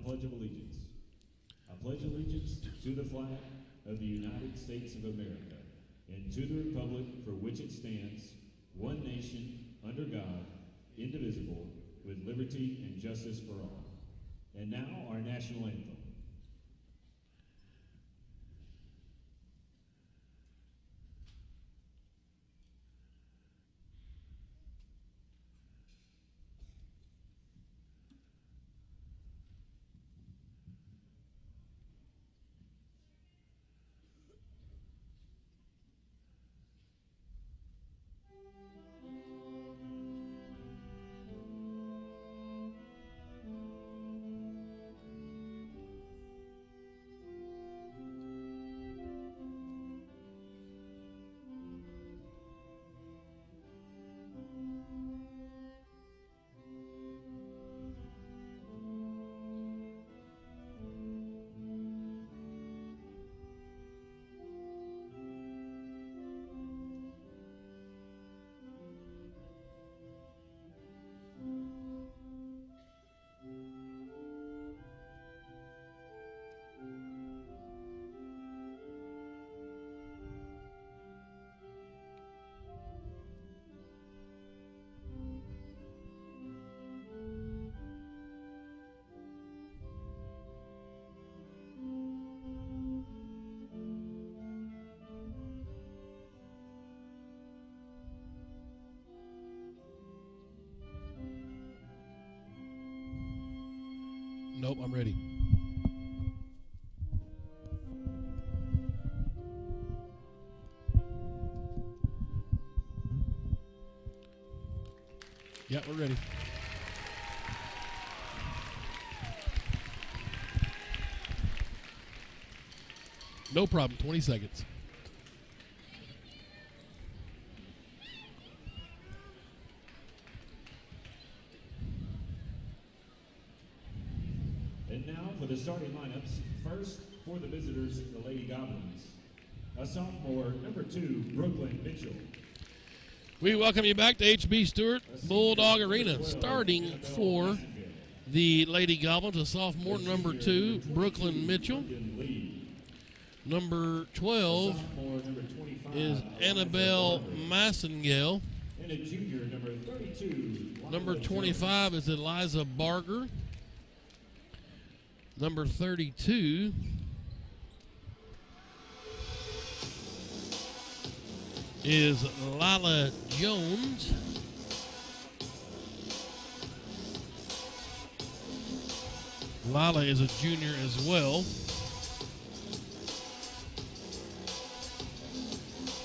Pledge of Allegiance. I pledge allegiance to the flag of the United States of America and to the republic for which it stands, one nation, under God, indivisible, with liberty and justice for all. And now our national anthem. Nope, I'm ready. Yeah, we're ready. No problem, 20 seconds. And now for the starting lineups. First, for the visitors, the Lady Goblins. A sophomore, number 2, Brooklyn Mitchell. We welcome you back to H.B. Stewart Bulldog Arena. Starting for the Lady Goblins, a sophomore, number 2, Brooklyn Mitchell. Number 12 is Annabelle Massengale. And a junior, number 32. Number 25 is Eliza Barger. Number 32 is Lila Jones. Lila is a junior as well.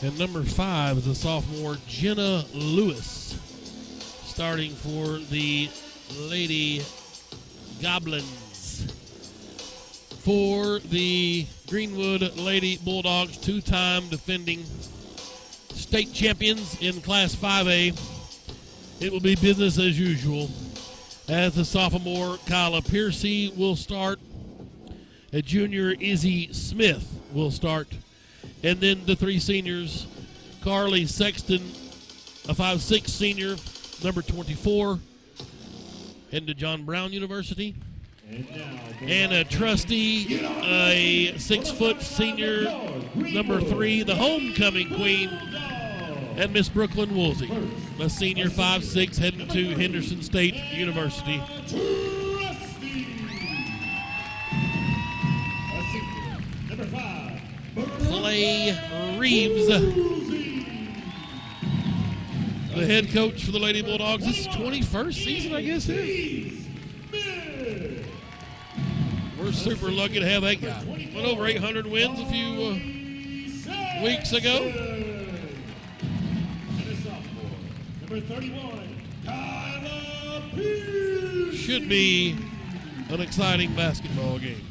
And number 5 is a sophomore, Jenna Lewis, starting for the Lady Goblins. For the Greenwood Lady Bulldogs, two-time defending state champions in Class 5A, it will be business as usual. As the sophomore, Kyla Piercy will start. A junior, Izzy Smith, will start. And then the 3 seniors, Carly Sexton, a 5'6" senior, number 24, into John Brown University. And a trustee, a 6' senior, number 3, the homecoming queen, and Miss Brooklyn Woolsey, a senior 5'6", heading to Henderson State University. Number 5, Clay Reeves, the head coach for the Lady Bulldogs. This is 21st season, I guess, here. We're super lucky to have that guy. Went over 800 wins a few weeks ago. Number 31, Kyla Pierce. Should be an exciting basketball game.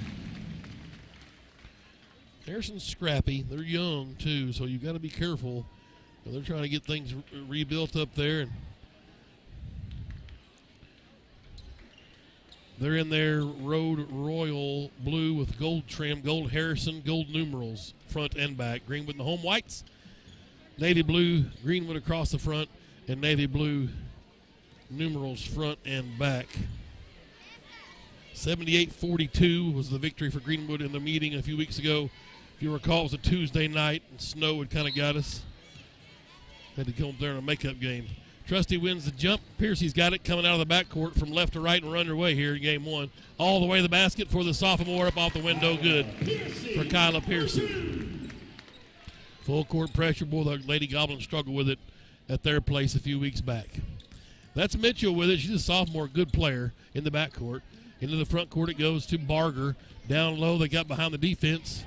Harrison's scrappy. They're young, too, so you've got to be careful. They're trying to get things rebuilt up there. And they're in their Road Royal blue with gold trim, gold Harrison, gold numerals, front and back. Greenwood in the home whites. Navy blue, Greenwood across the front, and navy blue numerals front and back. 78-42 was the victory for Greenwood in the meeting a few weeks ago. If you recall, it was a Tuesday night, and snow had kind of got us. Had to go up there in a makeup game. Trusty wins the jump. Piercy's got it coming out of the backcourt from left to right and we're underway here in game one. All the way to the basket for the sophomore up off the window. Good for Kyla Piercy. Full court pressure. Boy, the Lady Goblins struggled with it at their place a few weeks back. That's Mitchell with it. She's a sophomore, good player in the backcourt. Into the front court it goes to Barger. Down low, they got behind the defense,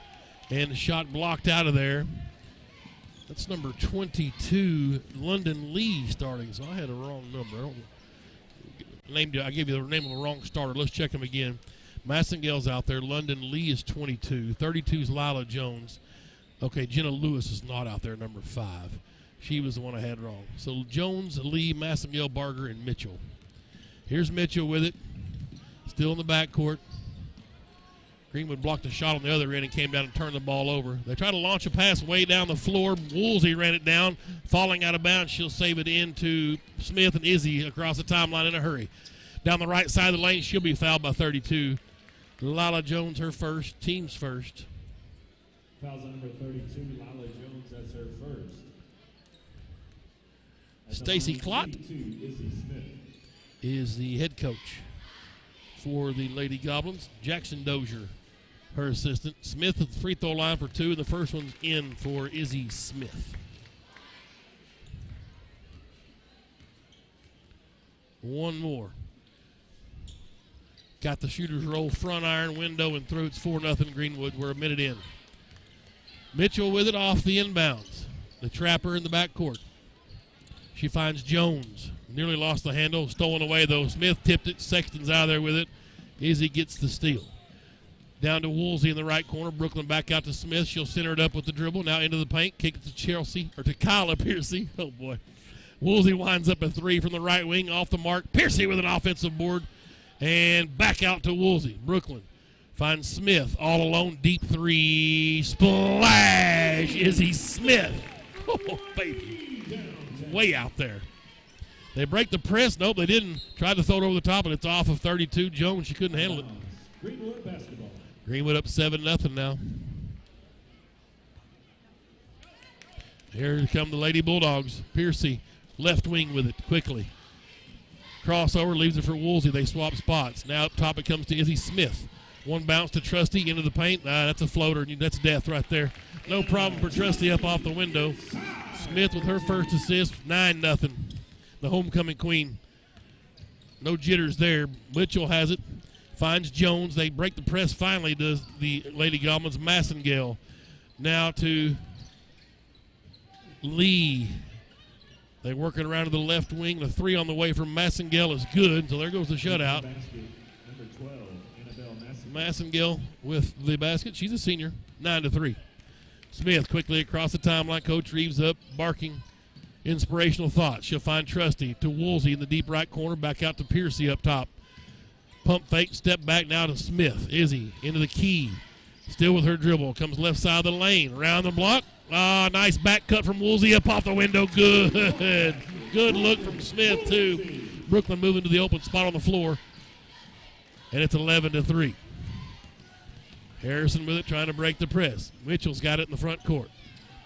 and the shot blocked out of there. That's number 22, London Lee starting. So I had a wrong number. I gave you the name of the wrong starter. Let's check them again. Massengale's out there. London Lee is 22. 32 is Lila Jones. Okay, Jenna Lewis is not out there, number 5. She was the one I had wrong. So Jones, Lee, Massengale, Barger, and Mitchell. Here's Mitchell with it. Still in the backcourt. Greenwood blocked a shot on the other end and came down and turned the ball over. They tried to launch a pass way down the floor. Woolsey ran it down, falling out of bounds. She'll save it into Smith and Izzy across the timeline in a hurry. Down the right side of the lane, she'll be fouled by 32. Lila Jones, her first, team's first. Fouls on number 32, Lila Jones, that's her first. Stacy Klott Izzy Smith is the head coach for the Lady Goblins. Jackson Dozier, her assistant. Smith at the free throw line for 2, and the first one's in for Izzy Smith. One more. Got the shooter's roll, front iron, window, and through. It's 4-0 Greenwood. We're a minute in. Mitchell with it off the inbounds. The trapper in the backcourt. She finds Jones. Nearly lost the handle. Stolen away, though. Smith tipped it. Sexton's out of there with it. Izzy gets the steal. Down to Woolsey in the right corner. Brooklyn back out to Smith. She'll center it up with the dribble. Now into the paint. Kick it to Kyla Piercy. Oh, boy. Woolsey winds up a 3 from the right wing. Off the mark. Piercy with an offensive board. And back out to Woolsey. Brooklyn finds Smith all alone. Deep 3. Splash. Izzy Smith. Oh, baby. Way out there. They break the press. Nope, they didn't. Tried to throw it over the top, and it's off of 32. Jones, she couldn't handle it. Greenwood basketball. Greenwood up 7-0 now. Here come the Lady Bulldogs. Piercy, left wing with it quickly. Crossover, leaves it for Woolsey. They swap spots. Now up top it comes to Izzy Smith. One bounce to Trusty into the paint. That's a floater. That's death right there. No problem for Trusty up off the window. Smith with her first assist, 9-0. The homecoming queen. No jitters there. Mitchell has it. Finds Jones. They break the press finally, does the Lady Goblins. Massengale now to Lee. They work it around to the left wing. The 3 on the way from Massengale is good. So there goes the shutout. Number 12, Annabelle Massengale with the basket. She's a senior, 9-3. Smith quickly across the timeline. Coach Reeves up, barking inspirational thoughts. She'll find Trusty to Woolsey in the deep right corner. Back out to Piercy up top. Pump fake, step back now to Smith. Izzy into the key. Still with her dribble. Comes left side of the lane. Around the block. Nice back cut from Woolsey up off the window. Good. Good look from Smith, too. Brooklyn moving to the open spot on the floor. And it's 11-3. Harrison with it, trying to break the press. Mitchell's got it in the front court.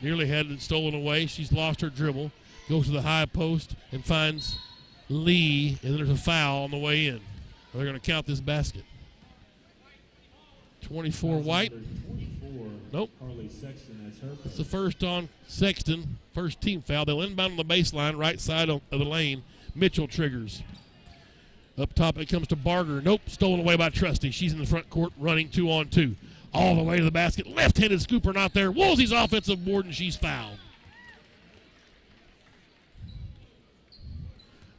Nearly had it stolen away. She's lost her dribble. Goes to the high post and finds Lee, and there's a foul on the way in. They're going to count this basket. 24 White. 24. Nope. Harley Sexton, that's her first. It's the first on Sexton. First team foul. They'll inbound on the baseline, right side of the lane. Mitchell triggers. Up top it comes to Barger. Nope, stolen away by Trusty. She's in the front court running 2-on-2. All the way to the basket. Left-handed scooper not there. Woolsey's offensive board, and she's fouled.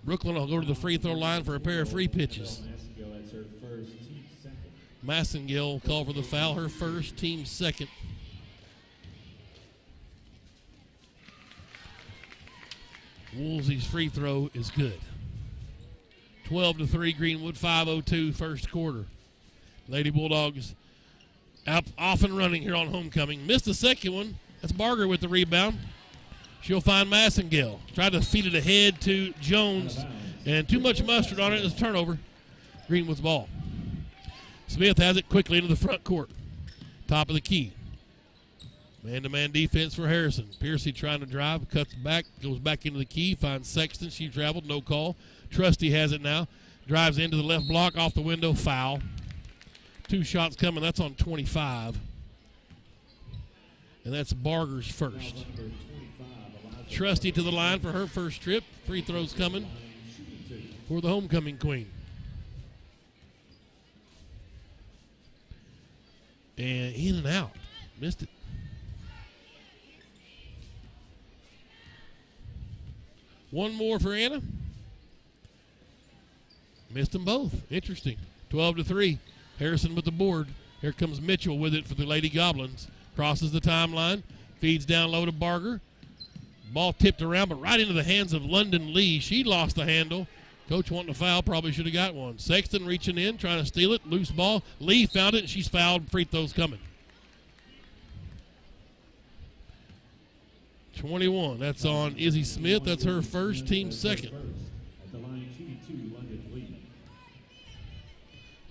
Brooklyn will go to the free throw line for a pair of free pitches. Massengale will call for the foul. Her first, team second. Woolsey's free throw is good. 12-3 Greenwood, 5:02 first quarter. Lady Bulldogs off and running here on homecoming. Missed the second one. That's Barger with the rebound. She'll find Massengale. Tried to feed it ahead to Jones, and too much mustard on it. It's a turnover. Greenwood's ball. Smith has it quickly into the front court. Top of the key. Man-to-man defense for Harrison. Piercy trying to drive, cuts back, goes back into the key, finds Sexton. She traveled, no call. Trusty has it now. Drives into the left block, off the window, foul. 2 shots coming, that's on 25. And that's Barger's first. Trusty to the line for her first trip. Free throws coming for the homecoming queen. And in and out. Missed it. One more for Anna. Missed them both. Interesting. 12-3. Harrison with the board. Here comes Mitchell with it for the Lady Goblins. Crosses the timeline. Feeds down low to Barger. Ball tipped around, but right into the hands of London Lee. She lost the handle. Coach wanting to foul, probably should have got one. Sexton reaching in, trying to steal it. Loose ball. Lee found it, and she's fouled. Free throws coming. 21. That's on Izzy Smith. That's her first, team second.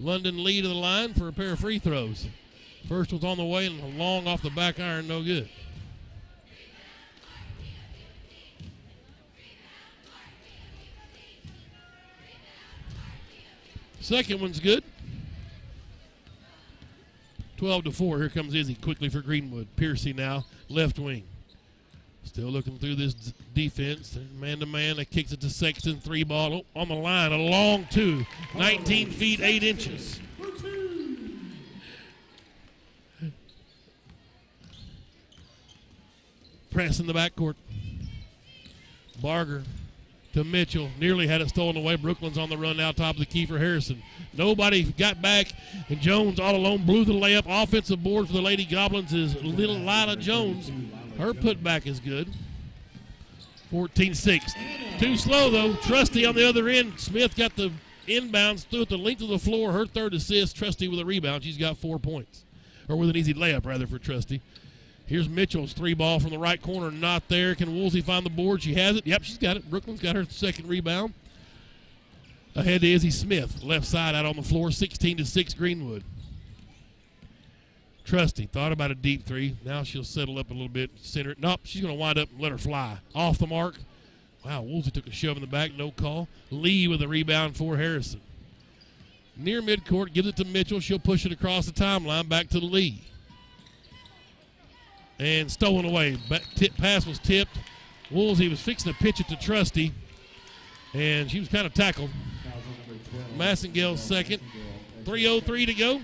London Lee to the line for a pair of free throws. First one's on the way and long off the back iron, no good. Second one's good. 12-4. Here comes Izzy quickly for Greenwood. Piercy now, left wing. Still looking through this defense. Man-to-man, that kicks it to Sexton. 3-ball on the line. A long 2. 19 feet, 8 inches. Press in the backcourt. Barger to Mitchell. Nearly had it stolen away. Brooklyn's on the run now, top of the key for Harrison. Nobody got back, and Jones all alone blew the layup. Offensive board for the Lady Goblins is little Lila Jones. Her putback is good. 14-6. Too slow, though. Trusty on the other end. Smith got the inbounds through at the length of the floor. Her third assist. Trusty with a rebound. She's got 4 points. Or with an easy layup, rather, for Trusty. Here's Mitchell's 3-ball from the right corner. Not there. Can Woolsey find the board? She has it. Yep, she's got it. Brooklyn's got her second rebound. Ahead to Izzy Smith. Left side out on the floor. 16-6 Greenwood. Trusty thought about a deep 3. Now she'll settle up a little bit. Center it. Nope, she's going to wind up and let her fly. Off the mark. Wow, Woolsey took a shove in the back. No call. Lee with a rebound for Harrison. Near midcourt. Gives it to Mitchell. She'll push it across the timeline. Back to Lee. And stolen away. Pass was tipped. Woolsey was fixing to pitch it to Trusty. And she was kind of tackled. Massengale's second. 3:03 to go.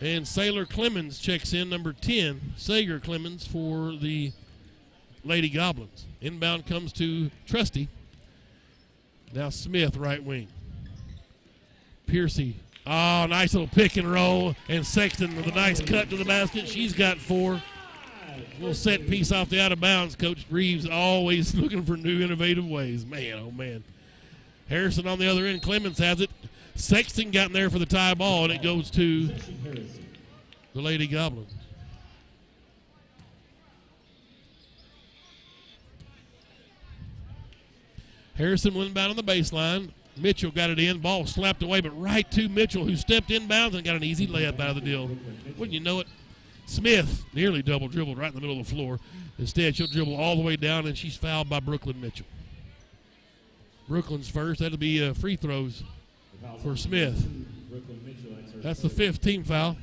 And Sailor Clemens checks in, number 10. Sager Clemens for the Lady Goblins. Inbound comes to Trusty. Now Smith, right wing. Piercy. Oh, nice little pick and roll. And Sexton with a nice cut to the basket. She's got 4. Little set piece off the out of bounds. Coach Reeves always looking for new innovative ways. Man, oh man. Harrison on the other end. Clemens has it. Sexton got in there for the tie ball, and it goes to the Lady Goblins. Harrison went inbound on the baseline. Mitchell got it in. Ball slapped away, but right to Mitchell, who stepped inbounds and got an easy layup out of the deal. Wouldn't you know it? Smith nearly double dribbled right in the middle of the floor. Instead, she'll dribble all the way down, and she's fouled by Brooklyn Mitchell. Brooklyn's first. That'll be free throws for Smith. That's the 5th team foul.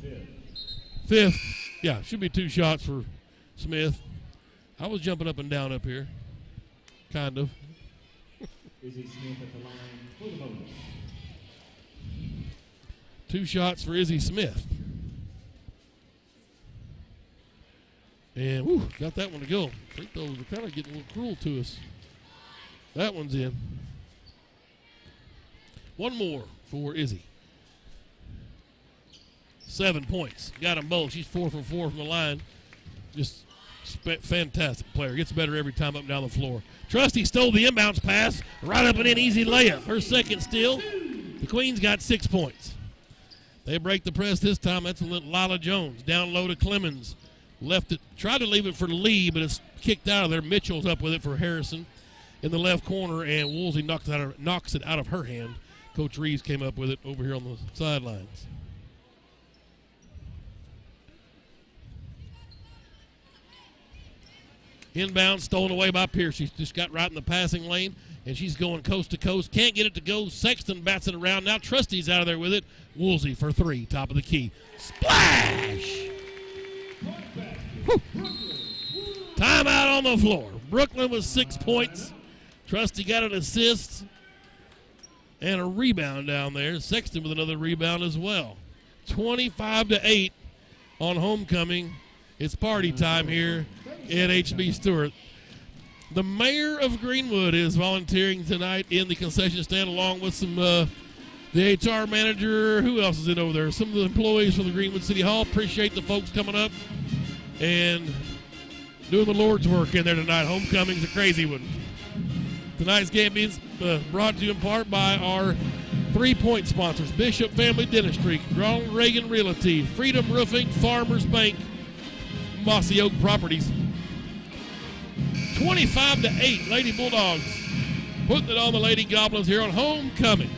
5th. Yeah, should be 2 shots for Smith. I was jumping up and down up here. Kind of. Izzy Smith at the line for the bonus. 2 shots for Izzy Smith. And, whew, got that one to go. Free throws are kind of getting a little cruel to us. That one's in. One more for Izzy. 7 points. Got them both. She's 4 for 4 from the line. Just fantastic player. Gets better every time up and down the floor. Trusty stole the inbounds pass. Right up and in, easy layup. Her second steal. The Queens got 6 points. They break the press this time. That's Lila Jones. Down low to Clemens. Left it. Tried to leave it for Lee, but it's kicked out of there. Mitchell's up with it for Harrison. in the left corner, and Woolsey knocks it out of her hand. Coach Reeves came up with it over here on the sidelines. Inbound, stolen away by Pierce. She just got right in the passing lane, and she's going coast to coast. Can't get it to go. Sexton bats it around. Now Trusty's out of there with it. Woolsey for three, top of the key. Splash! Whew. Timeout on the floor. Brooklyn with 6 points. Trusty got an assist and a rebound down there. Sexton with another rebound as well. 25-8 on homecoming. It's party time here at HB Stewart. The mayor of Greenwood is volunteering tonight in the concession stand, along with some the HR manager. Who else is in over there? Some of the employees from the Greenwood City Hall. Appreciate the folks coming up and doing the Lord's work in there tonight. Homecoming's a crazy one. Tonight's game being brought to you in part by our 3-point sponsors: Bishop Family Dentistry, Ronald Reagan Realty, Freedom Roofing, Farmers Bank, Mossy Oak Properties. 25-8, Lady Bulldogs putting it on the Lady Goblins here on homecoming.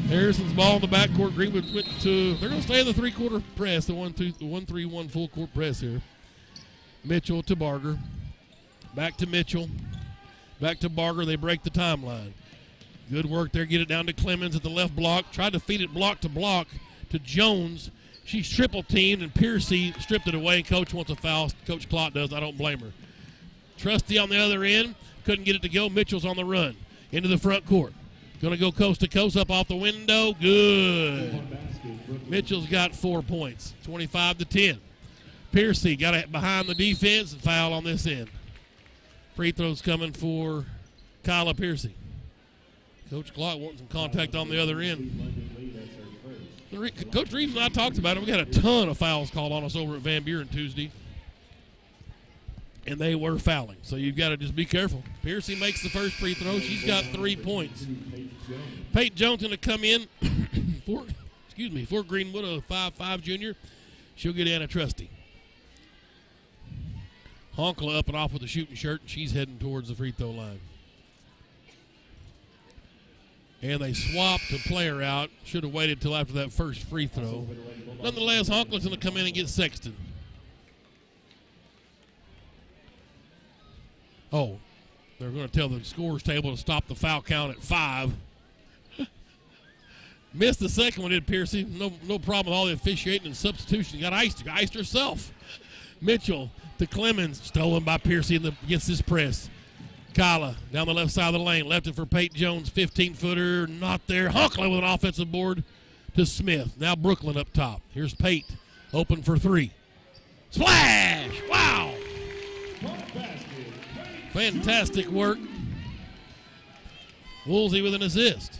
Harrison's ball in the backcourt. Greenwood went to, they're going to stay in the three-quarter press, the 1-3-1 full court press here. Mitchell to Barger. Back to Mitchell. Back to Barger. They break the timeline. Good work there. Get it down to Clemens at the left block. Tried to feed it block to Jones. She's triple teamed, and Piercy stripped it away. Coach wants a foul. Coach Clott does. I don't blame her. Trusty on the other end. Couldn't get it to go. Mitchell's on the run. Into the front court. Going to go coast to coast up off the window. Good. Mitchell's got 4 points. 25-10. Piercy got it behind the defense and foul on this end. Free throws coming for Kyla Piercy. Coach Clott wants some contact on the other end. Coach Reeves and I talked about it. We got a ton of fouls called on us over at Van Buren Tuesday. And they were fouling. So you've got to just be careful. Piercy makes the first free throw. She's got 3 points. Peyton Jones going to come in for Greenwood, a 5'5" junior. She'll get Anna Trusty. Honkla up and off with the shooting shirt, and she's heading towards the free throw line. And they swapped the player out. Should have waited till after that first free throw. Nonetheless, Honkla's going to come in and get Sexton. Oh, they're going to tell the scores table to stop the foul count at 5. Missed the second one, did Piercy. No problem with all the officiating and substitution. Got iced herself. Mitchell to Clemens, stolen by Piercy against this press. Kyla down the left side of the lane, left it for Pate Jones, 15-footer, not there. Honkla with an offensive board to Smith. Now Brooklyn up top. Here's Pate, open for 3. Splash! Wow! Fantastic work. Woolsey with an assist.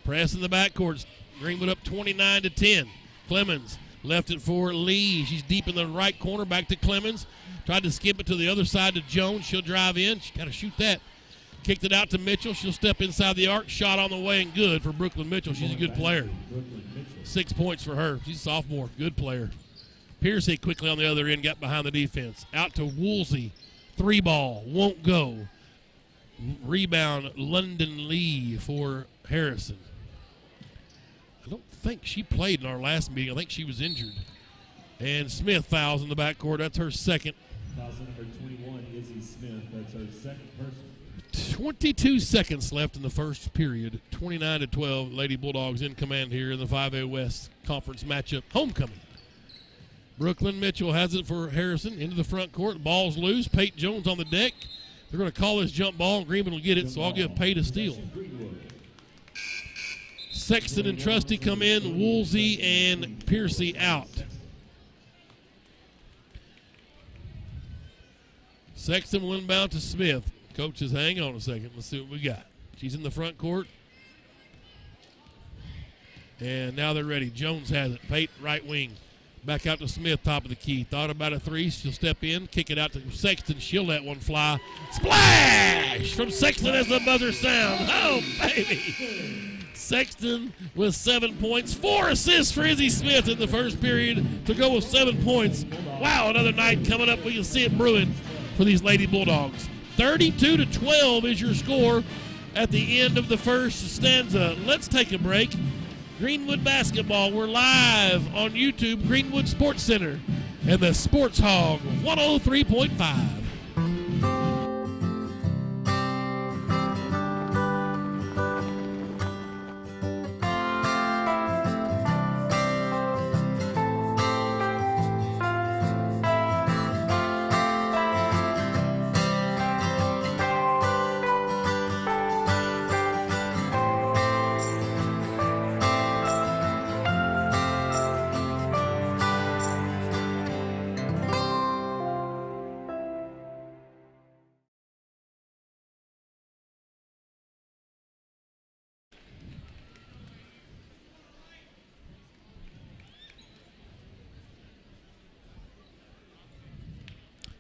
Press in the backcourt. Greenwood up 29-10. Clemens left it for Lee. She's deep in the right corner. Back to Clemens. Tried to skip it to the other side to Jones. She'll drive in. She's got to shoot that. Kicked it out to Mitchell. She'll step inside the arc. Shot on the way and good for Brooklyn Mitchell. She's a good player. 6 points for her. She's a sophomore. Good player. Piercy quickly on the other end got behind the defense. Out to Woolsey. 3 ball. Won't go. Rebound London Lee for Harrison. I don't think she played in our last meeting. I think she was injured. And Smith fouls in the backcourt. That's her second. Fouls number 21, Izzy Smith. That's her second person. 22 seconds left in the first period. 29-12. Lady Bulldogs in command here in the 5A West Conference matchup. Homecoming. Brooklyn Mitchell has it for Harrison into the front court. Ball's loose. Pate Jones on the deck. They're going to call this jump ball, and Greenwood will get it, so I'll give Pate a steal. Sexton and Trusty come in. Woolsey and Piercy out. Sexton will inbound to Smith. Coach says, hang on a second. Let's see what we got. She's in the front court. And now they're ready. Jones has it. Pate, right wing. Back out to Smith, top of the key. Thought about a 3. She'll step in, kick it out to Sexton. She'll let one fly. Splash from Sexton as the buzzer sounds. Oh, baby. Sexton with 7 points. 4 assists for Izzy Smith in the first period to go with 7 points. Wow, another night coming up. We can see it brewing for these Lady Bulldogs. 32-12 is your score at the end of the first stanza. Let's take a break. Greenwood basketball, we're live on YouTube, Greenwood Sports Center, and the Sports Hog 103.5.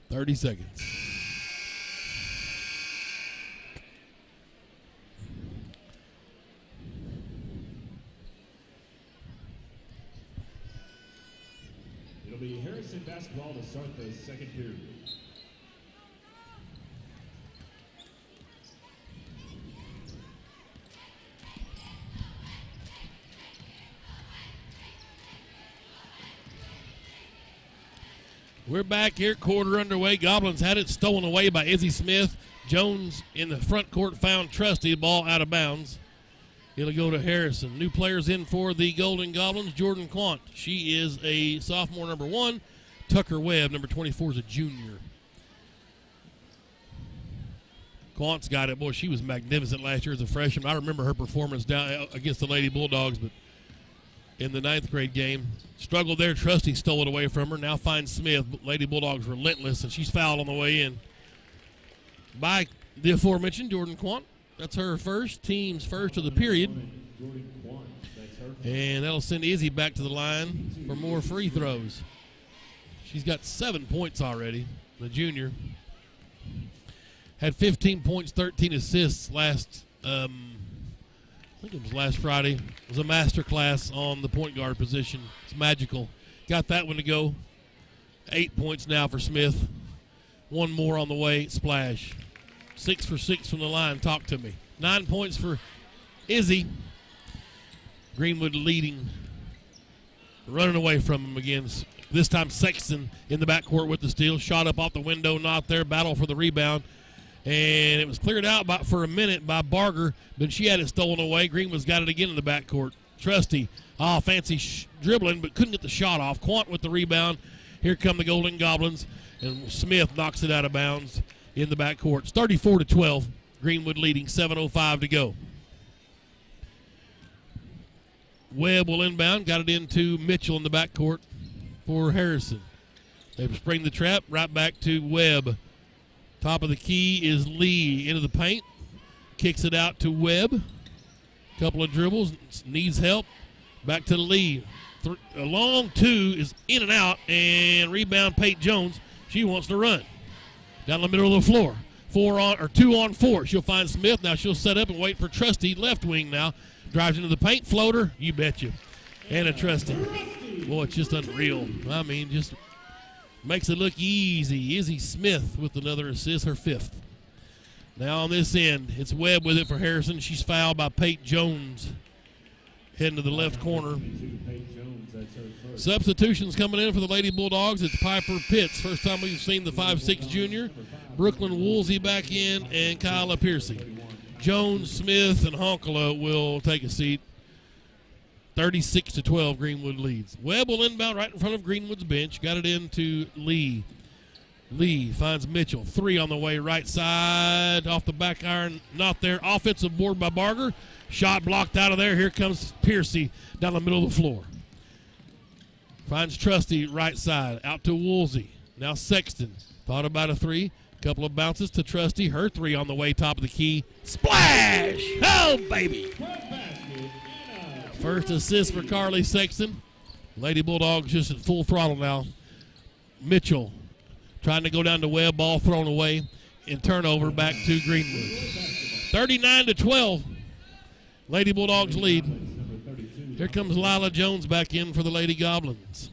Thirty seconds. It'll be Harrison basketball to start the second period. We're back here, quarter underway. Goblins had it stolen away by Izzy Smith. Jones in the front court found Trusty, ball out of bounds. It'll go to Harrison. New players in for the Golden Goblins. Jordan Quant, she is a sophomore, number 1. Tucker Webb, number 24, is a junior. Quant's got it. Boy, she was magnificent last year as a freshman. I remember her performance down against the Lady Bulldogs, but in the 9th grade game. Struggled there. Trusty stole it away from her. Now finds Smith. Lady Bulldogs relentless, and she's fouled on the way in by the aforementioned Jordan Quant. That's her first, team's first of the period. And that'll send Izzy back to the line for more free throws. She's got 7 points already, the junior. Had 15 points, 13 assists last I think it was last Friday. It was a master class on the point guard position. It's magical. Got that one to go. 8 points now for Smith. One more on the way. Splash. 6 for 6 from the line. Talk to me. 9 points for Izzy. Greenwood leading. Running away from him again. This time Sexton in the backcourt with the steal. Shot up off the window. Not there. Battle for the rebound. And it was cleared out for a minute by Barger, but she had it stolen away. Greenwood's got it again in the backcourt. Trusty, fancy dribbling, but couldn't get the shot off. Quant with the rebound. Here come the Golden Goblins, and Smith knocks it out of bounds in the backcourt. It's 34-12. Greenwood leading, 7:05 to go. Webb will inbound. Got it into Mitchell in the backcourt for Harrison. They spring the trap right back to Webb. Top of the key is Lee into the paint. Kicks it out to Webb. Couple of dribbles. Needs help. Back to Lee. A long 2 is in and out. And rebound Pate Jones. She wants to run. Down the middle of the floor. 2 on 4. She'll find Smith. Now she'll set up and wait for Trusty. Left wing now. Drives into the paint. Floater. You betcha. And a Trusty. Boy, it's just unreal. I mean, just makes it look easy. Izzy Smith with another assist, her 5th. Now on this end, it's Webb with it for Harrison. She's fouled by Pate Jones. Heading to the left corner. Substitutions coming in for the Lady Bulldogs. It's Piper Pitts. First time we've seen the 5'6" junior. Brooklyn Woolsey back in, and Kyla Piercy. Jones, Smith, and Honkala will take a seat. 36-12, Greenwood leads. Webb will inbound right in front of Greenwood's bench. Got it into Lee. Lee finds Mitchell. 3 on the way, right side. Off the back iron, not there. Offensive board by Barger. Shot blocked out of there. Here comes Piercy down the middle of the floor. Finds Trusty right side. Out to Woolsey. Now Sexton. Thought about a 3. Couple of bounces to Trusty. Her 3 on the way, top of the key. Splash! Oh, baby! First assist for Carly Sexton. Lady Bulldogs just at full throttle now. Mitchell trying to go down to Webb. Ball thrown away. And turnover back to Greenwood. 39-12. Lady Bulldogs lead. Here comes Lila Jones back in for the Lady Goblins.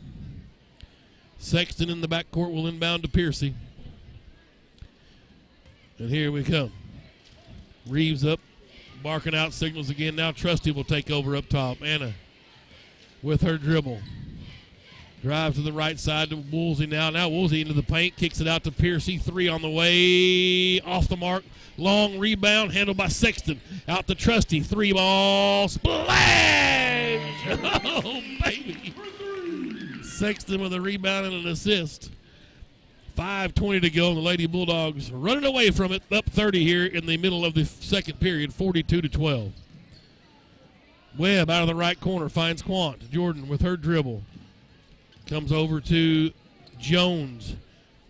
Sexton in the backcourt will inbound to Piercy. And here we come. Reeves up, barking out signals again. Now Trusty will take over up top. Anna with her dribble. Drive to the right side to Woolsey now. Now Woolsey into the paint. Kicks it out to Piercy. 3 on the way. Off the mark. Long rebound handled by Sexton. Out to Trusty. 3-ball. Splash! Oh, baby. Sexton with a rebound and an assist. 5:20 to go, and the Lady Bulldogs running away from it. Up 30 here in the middle of the second period. 42-12. Webb out of the right corner. Finds Quant. Jordan with her dribble. Comes over to Jones.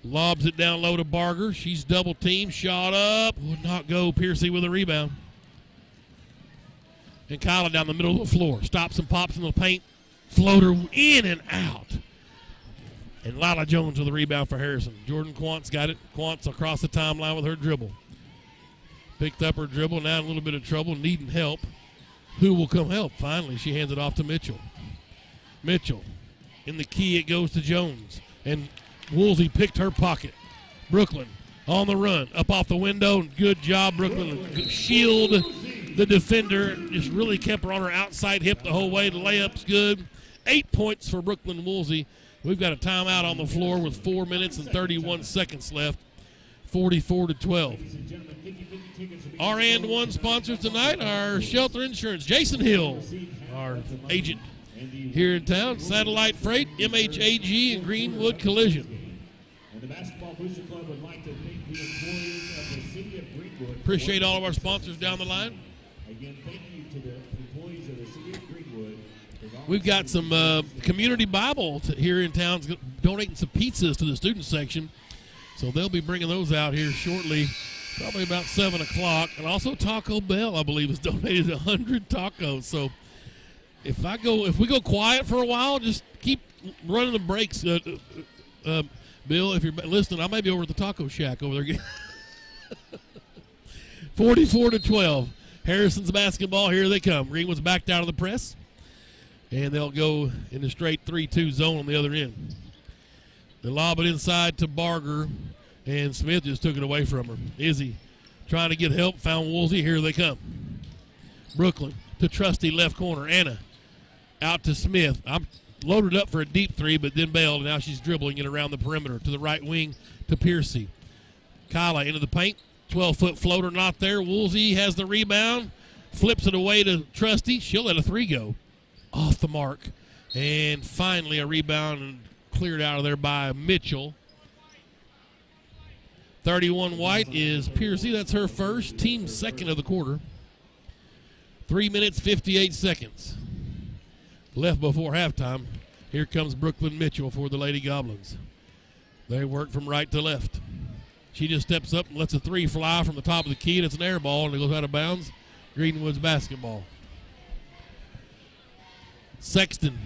Lobs it down low to Barger. She's double teamed. Shot up. Would not go. Piercy with a rebound. And Kyla down the middle of the floor. Stops and pops in the paint. Floater in and out. And Lila Jones with a rebound for Harrison. Jordan Quant's got it. Quant's across the timeline with her dribble. Picked up her dribble. Now in a little bit of trouble. Needing help. Who will come help? Finally, she hands it off to Mitchell. Mitchell. In the key, it goes to Jones. And Woolsey picked her pocket. Brooklyn on the run. Up off the window. Good job, Brooklyn. Shield the defender. Just really kept her on her outside hip the whole way. The layup's good. 8 points for Brooklyn Woolsey. We've got a timeout on the floor with 4 minutes and 31 seconds left. 44-12. Our and one sponsors tonight are Shelter Insurance. Jason Hill, our agent here in town. Satellite Freight, MHAG, and Greenwood Collision. And the Basketball Booster Club would like to thank the employees of the city of Greenwood. Appreciate all of our sponsors down the line. Again, thank you to the employees of the city of Greenwood. We've got some community Bible here in town donating some pizzas to the student section. So they'll be bringing those out here shortly, probably about 7 o'clock. And also Taco Bell, I believe, has donated 100 tacos. So if we go quiet for a while, just keep running the brakes. Bill, if you're listening, I may be over at the Taco Shack over there again. 44-12. Harrison's basketball. Here they come. Greenwood's backed out of the press. And they'll go in the straight 3-2 zone on the other end. They lob it inside to Barger, and Smith just took it away from her. Izzy trying to get help, found Woolsey. Here they come. Brooklyn to Trusty left corner. Anna out to Smith. I'm loaded up for a deep three, but then bailed. Now she's dribbling it around the perimeter to the right wing to Piercy. Kyla into the paint. 12-foot floater not there. Woolsey has the rebound. Flips it away to Trusty. She'll let a three go. Off the mark. And finally a rebound and cleared out of there by Mitchell. 31 White is Piercy. That's her first. Team second of the quarter. 3 minutes, 58 seconds left before halftime. Here comes Brooklyn Mitchell for the Lady Goblins. They work from right to left. She just steps up and lets a three fly from the top of the key, and it's an air ball, and it goes out of bounds. Greenwood's basketball. Sexton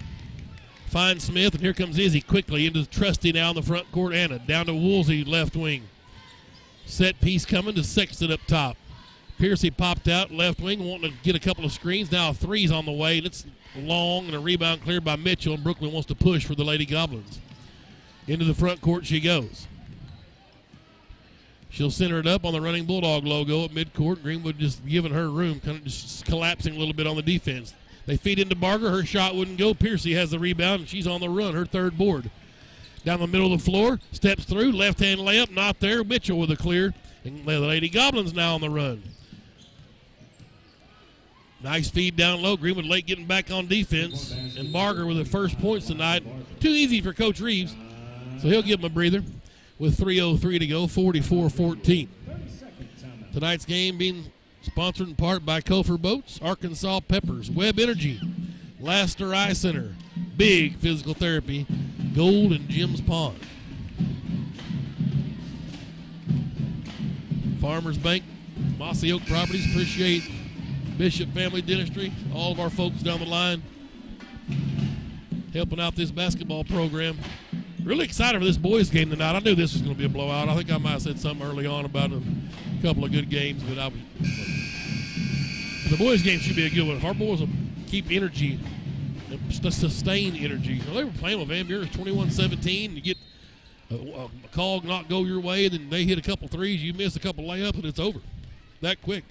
finds Smith, and here comes Izzy quickly into Trusty now in the front court. Anna down to Woolsey, left wing. Set piece coming to Sexton up top. Piercy popped out left wing, wanting to get a couple of screens. Now a three's on the way, and it's long, and a rebound cleared by Mitchell, and Brooklyn wants to push for the Lady Goblins. Into the front court she goes. She'll center it up on the running Bulldog logo at midcourt. Greenwood just giving her room, kind of just collapsing a little bit on the defense. They feed into Barger. Her shot wouldn't go. Piercy has the rebound, and she's on the run, her third board. Down the middle of the floor, steps through, left-hand layup, not there. Mitchell with a clear, and the Lady Goblins now on the run. Nice feed down low. Greenwood late getting back on defense, and Barger with the first points tonight. Too easy for Coach Reeves, so he'll give him a breather with 3:03 to go, 44-14. Tonight's game being sponsored in part by Kofor Boats, Arkansas Peppers, Webb Energy, Laster Eye Center, Big Physical Therapy, Gold and Jim's Pond. Farmers Bank, Mossy Oak Properties, appreciate Bishop Family Dentistry, all of our folks down the line helping out this basketball program. Really excited for this boys game tonight. I knew this was going to be a blowout. I think I might have said something early on about a couple of good games, but the boys game should be a good one. If our boys will keep energy, sustain energy. Well, they were playing with Van Buren 21-17. You get a call not go your way, then they hit a couple threes, you miss a couple layups, and it's over that quick.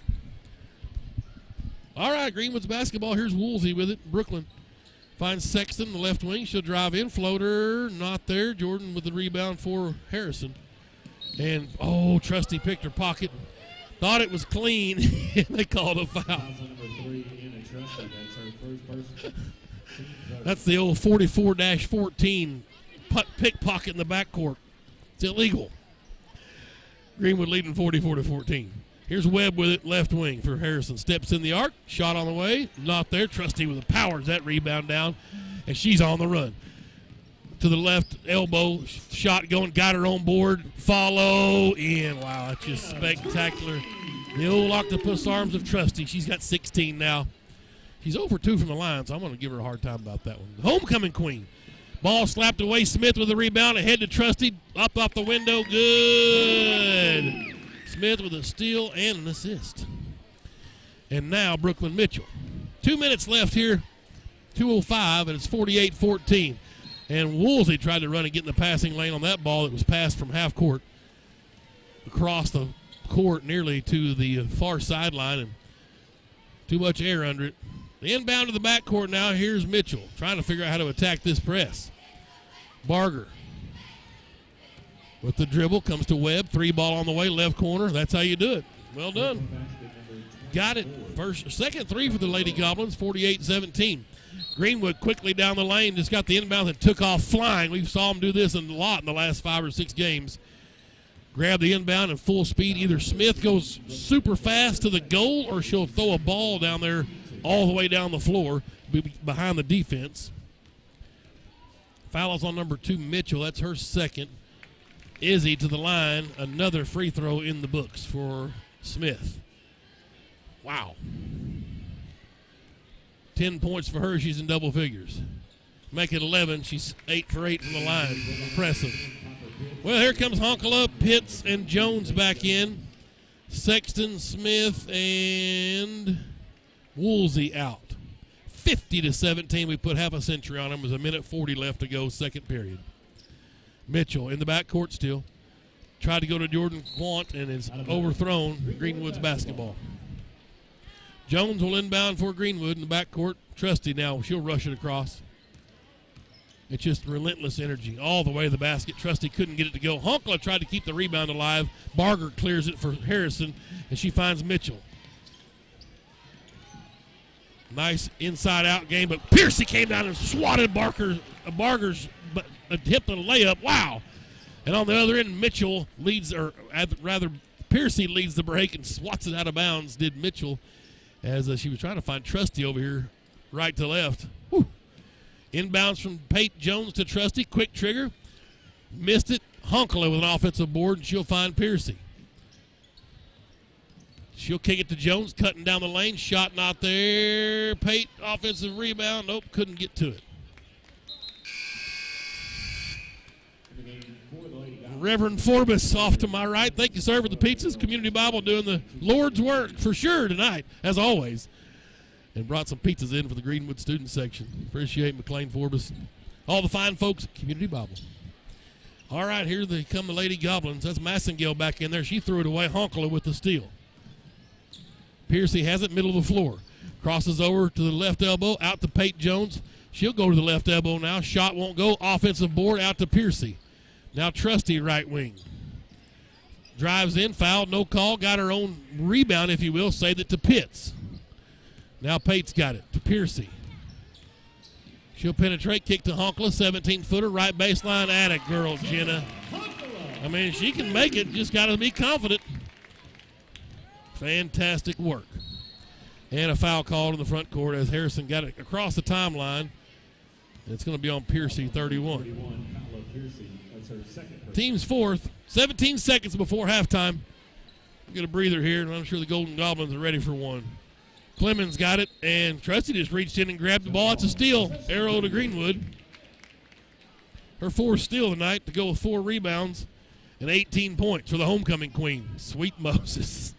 All right, Greenwood's basketball. Here's Woolsey with it. Brooklyn finds Sexton, the left wing. She'll drive in. Floater, not there. Jordan with the rebound for Harrison. And, Trusty picked her pocket. Thought it was clean, and they called a foul. That's the old 44-14 pickpocket in the backcourt. It's illegal. Greenwood leading 44-14. Here's Webb with it, left wing for Harrison. Steps in the arc, shot on the way, not there. Trusty with the powers that rebound down, and she's on the run. To the left elbow, shot going, got her on board, follow in. Wow, that's just spectacular. The old octopus arms of Trusty. She's got 16 now. She's over 2 from the line, so I'm going to give her a hard time about that one. Homecoming queen. Ball slapped away. Smith with the rebound. Ahead to Trusty. Up off the window. Good. Smith with a steal and an assist. And now Brooklyn Mitchell. 2 minutes left here. 2:05, and it's 48-14. And Woolsey tried to run and get in the passing lane on that ball that was passed from half court across the court nearly to the far sideline, and too much air under it. The inbound to the backcourt now. Here's Mitchell trying to figure out how to attack this press. Barger with the dribble, comes to Webb. 3 ball on the way, left corner. That's how you do it. Well done. Got it. Second 3 for the Lady Goblins, 48-17. Greenwood quickly down the lane, just got the inbound and took off flying. We saw him do this a lot in the last 5 or 6 games. Grab the inbound at full speed. Either Smith goes super fast to the goal, or she'll throw a ball down there all the way down the floor behind the defense. Foul is on number 2, Mitchell. That's her second. Izzy to the line. Another free throw in the books for Smith. Wow. 10 points for her. She's in double figures. Make it 11. She's 8 for 8 from the line. Impressive. Well, here comes Honkala, Pitts, and Jones back in. Sexton, Smith, and Woolsey out. 50-17. We put half a century on them. There's 1:40 left to go, second period. Mitchell in the backcourt still. Tried to go to Jordan Quant and is overthrown. Greenwood's basketball. Jones will inbound for Greenwood in the backcourt. Trusty now. She'll rush it across. It's just relentless energy all the way to the basket. Trusty couldn't get it to go. Honkala tried to keep the rebound alive. Barger clears it for Harrison, and she finds Mitchell. Nice inside-out game, but Piercy came down and swatted Barger's hip and layup. Wow. And on the other end, Mitchell leads, or rather Piercy leads the break and swats it out of bounds, did Mitchell, as she was trying to find Trusty over here, right to left. Whew. Inbounds from Pate Jones to Trusty. Quick trigger. Missed it. Honkala with an offensive board, and she'll find Piercy. She'll kick it to Jones, cutting down the lane. Shot not there. Pate, offensive rebound. Nope, couldn't get to it. Reverend Forbes off to my right. Thank you, sir, for the pizzas. Community Bible doing the Lord's work for sure tonight, as always. And brought some pizzas in for the Greenwood student section. Appreciate McLean Forbes. All the fine folks at Community Bible. All right, here they come, the Lady Goblins. That's Massengale back in there. She threw it away. Honkala with the steal. Piercy has it, middle of the floor. Crosses over to the left elbow, out to Pate Jones. She'll go to the left elbow now. Shot won't go. Offensive board out to Piercy. Now Trusty right wing. Drives in, fouled, no call. Got her own rebound, if you will. Saved it to Pitts. Now Pate's got it to Piercy. She'll penetrate, kick to Honkala, 17-footer, right baseline. Atta girl, Jenna. I mean, she can make it, just got to be confident. Fantastic work. And a foul called in the front court as Harrison got it across the timeline. It's going to be on Piercy, 31. Team's fourth, 17 seconds before halftime. Get a breather here, and I'm sure the Golden Goblins are ready for one. Clemens got it, and Trusty just reached in and grabbed the ball. It's a steal. Arrow to Greenwood. Her fourth steal tonight to go with 4 rebounds and 18 points for the homecoming queen. Sweet Moses.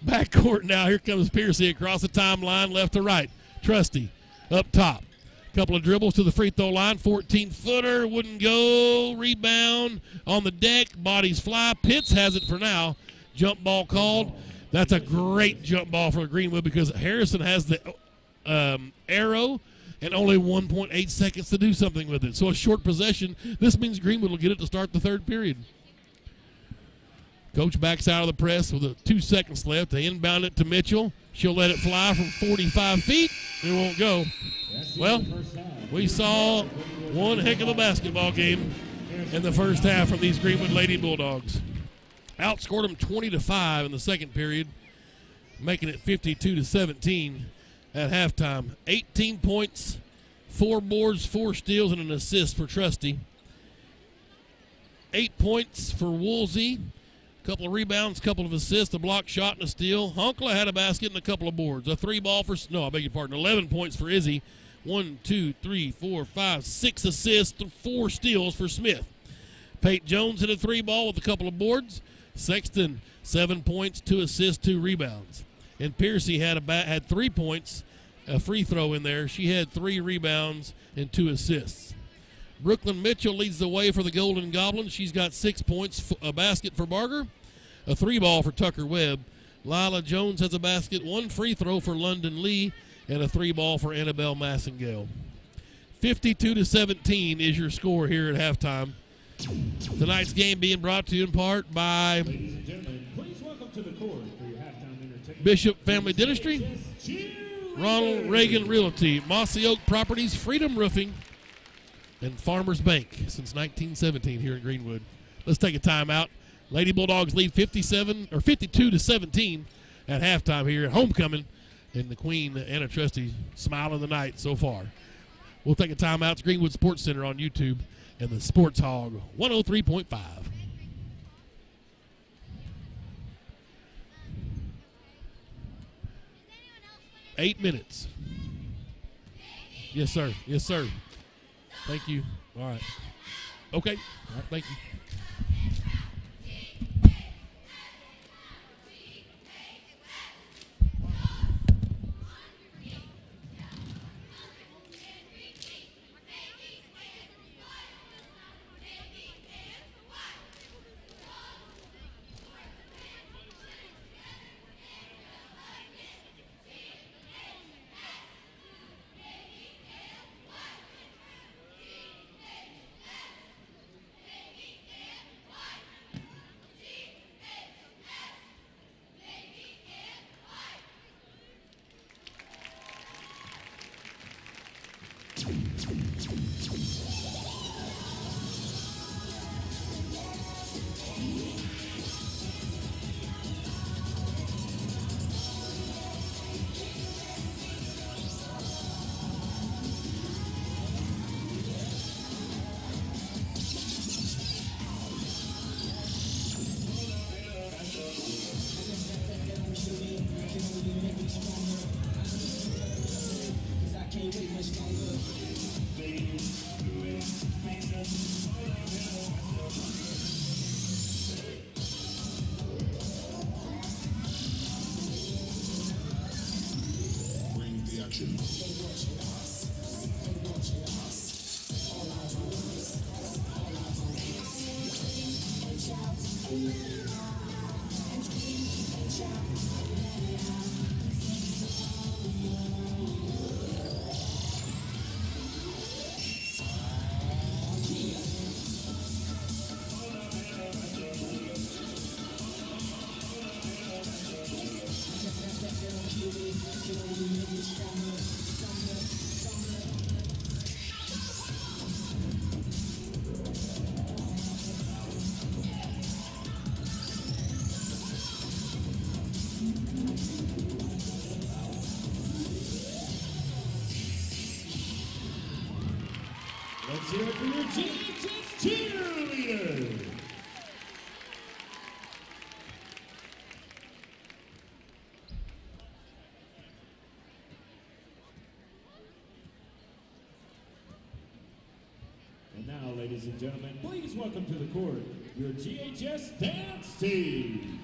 Backcourt now. Here comes Piercy across the timeline, left to right. Trusty up top. Couple of dribbles to the free throw line. 14-footer. Wouldn't go. Rebound on the deck. Bodies fly. Pitts has it for now. Jump ball called. That's a great jump ball for Greenwood because Harrison has the arrow and only 1.8 seconds to do something with it. So a short possession. This means Greenwood will get it to start the third period. Coach backs out of the press with 2 seconds left. They inbound it to Mitchell. She'll let it fly from 45 feet. It won't go. Well, we saw one heck of a basketball game in the first half from these Greenwood Lady Bulldogs. Outscored them 20-5 in the second period, making it 52-17 at halftime. 18 points, 4 boards, 4 steals, and an assist for Trusty. 8 points for Woolsey. A couple of rebounds, a couple of assists, a block shot, and a steal. Honkla had a basket and a couple of boards. A 3-ball for, 11 points for Izzy. 1, 2, 3, 4, 5, 6 assists, 4 steals for Smith. Pate Jones hit a 3-ball with a couple of boards. Sexton, 7 points, 2 assists, 2 rebounds. And Piercy had 3 points, a free throw in there. She had 3 rebounds and 2 assists. Brooklyn Mitchell leads the way for the Golden Goblins. She's got 6 points, a basket for Barger, a 3-ball for Tucker Webb. Lila Jones has a basket, 1 free throw for London Lee, and a 3-ball for Annabelle Massengale. 52-17 is your score here at halftime. Tonight's game being brought to you in part by Ladies and gentlemen, please welcome to the court for your halftime entertainment. Bishop Family Dentistry, Ronald Reagan Realty, Mossy Oak Properties, Freedom Roofing, and Farmers Bank since 1917 here in Greenwood. Let's take a timeout. Lady Bulldogs lead 52-17 at halftime here at homecoming, and the Queen Anna Trusty smiling the night so far. We'll take a timeout. It's Greenwood Sports Center on YouTube and the Sports Hog 103.5. Eight minutes. Yes, sir. Yes, sir. Thank you. All right. Okay. All right. Thank you. Let's hear it for your GHS cheerleaders. And now, ladies and gentlemen, please welcome to the court your GHS dance team.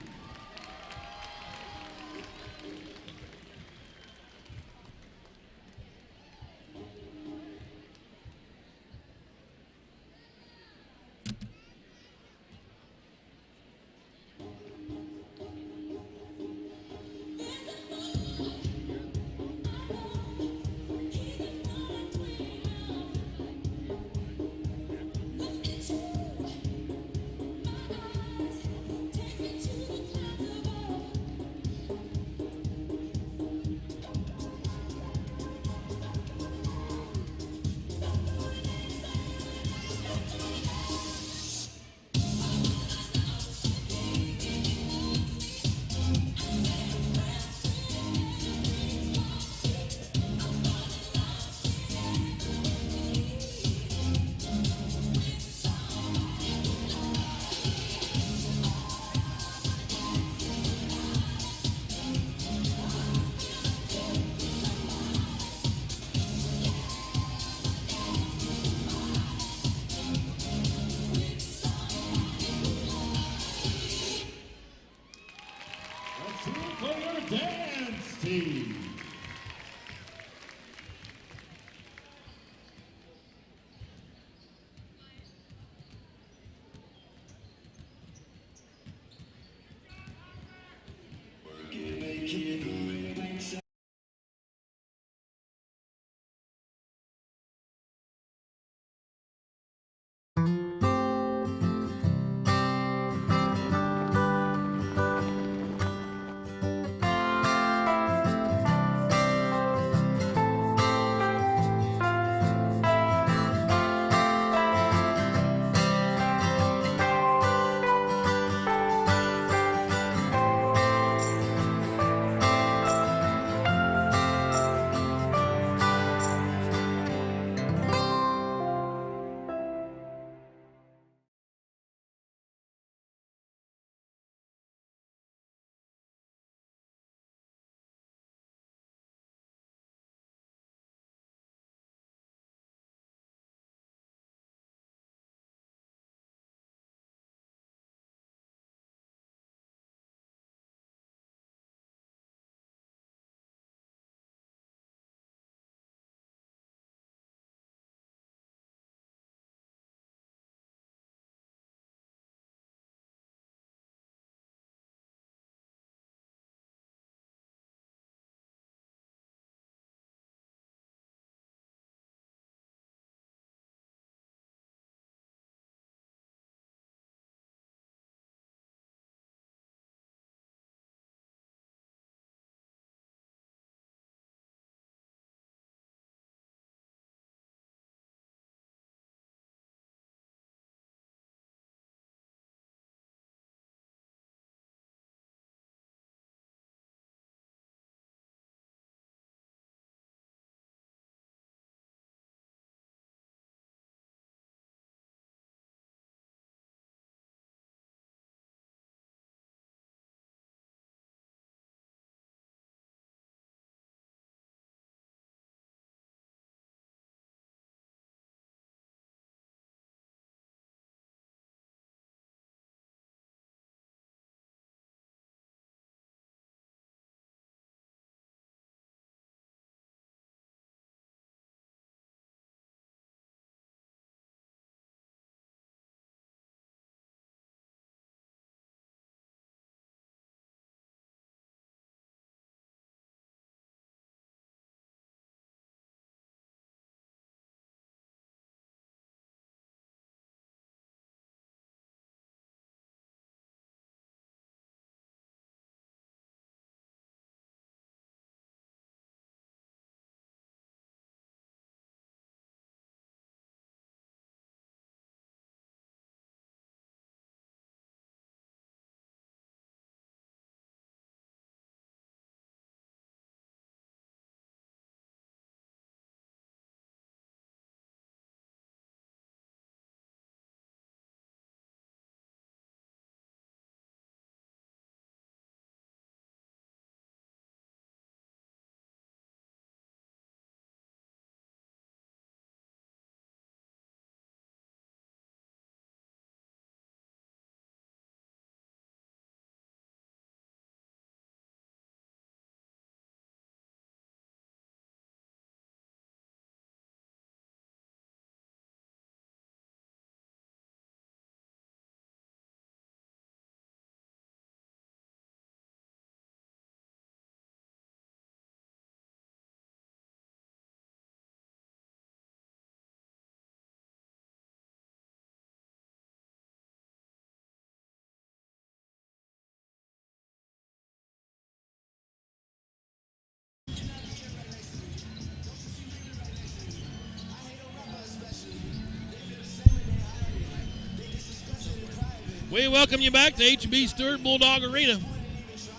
We welcome you back to H.B. Stewart Bulldog Arena.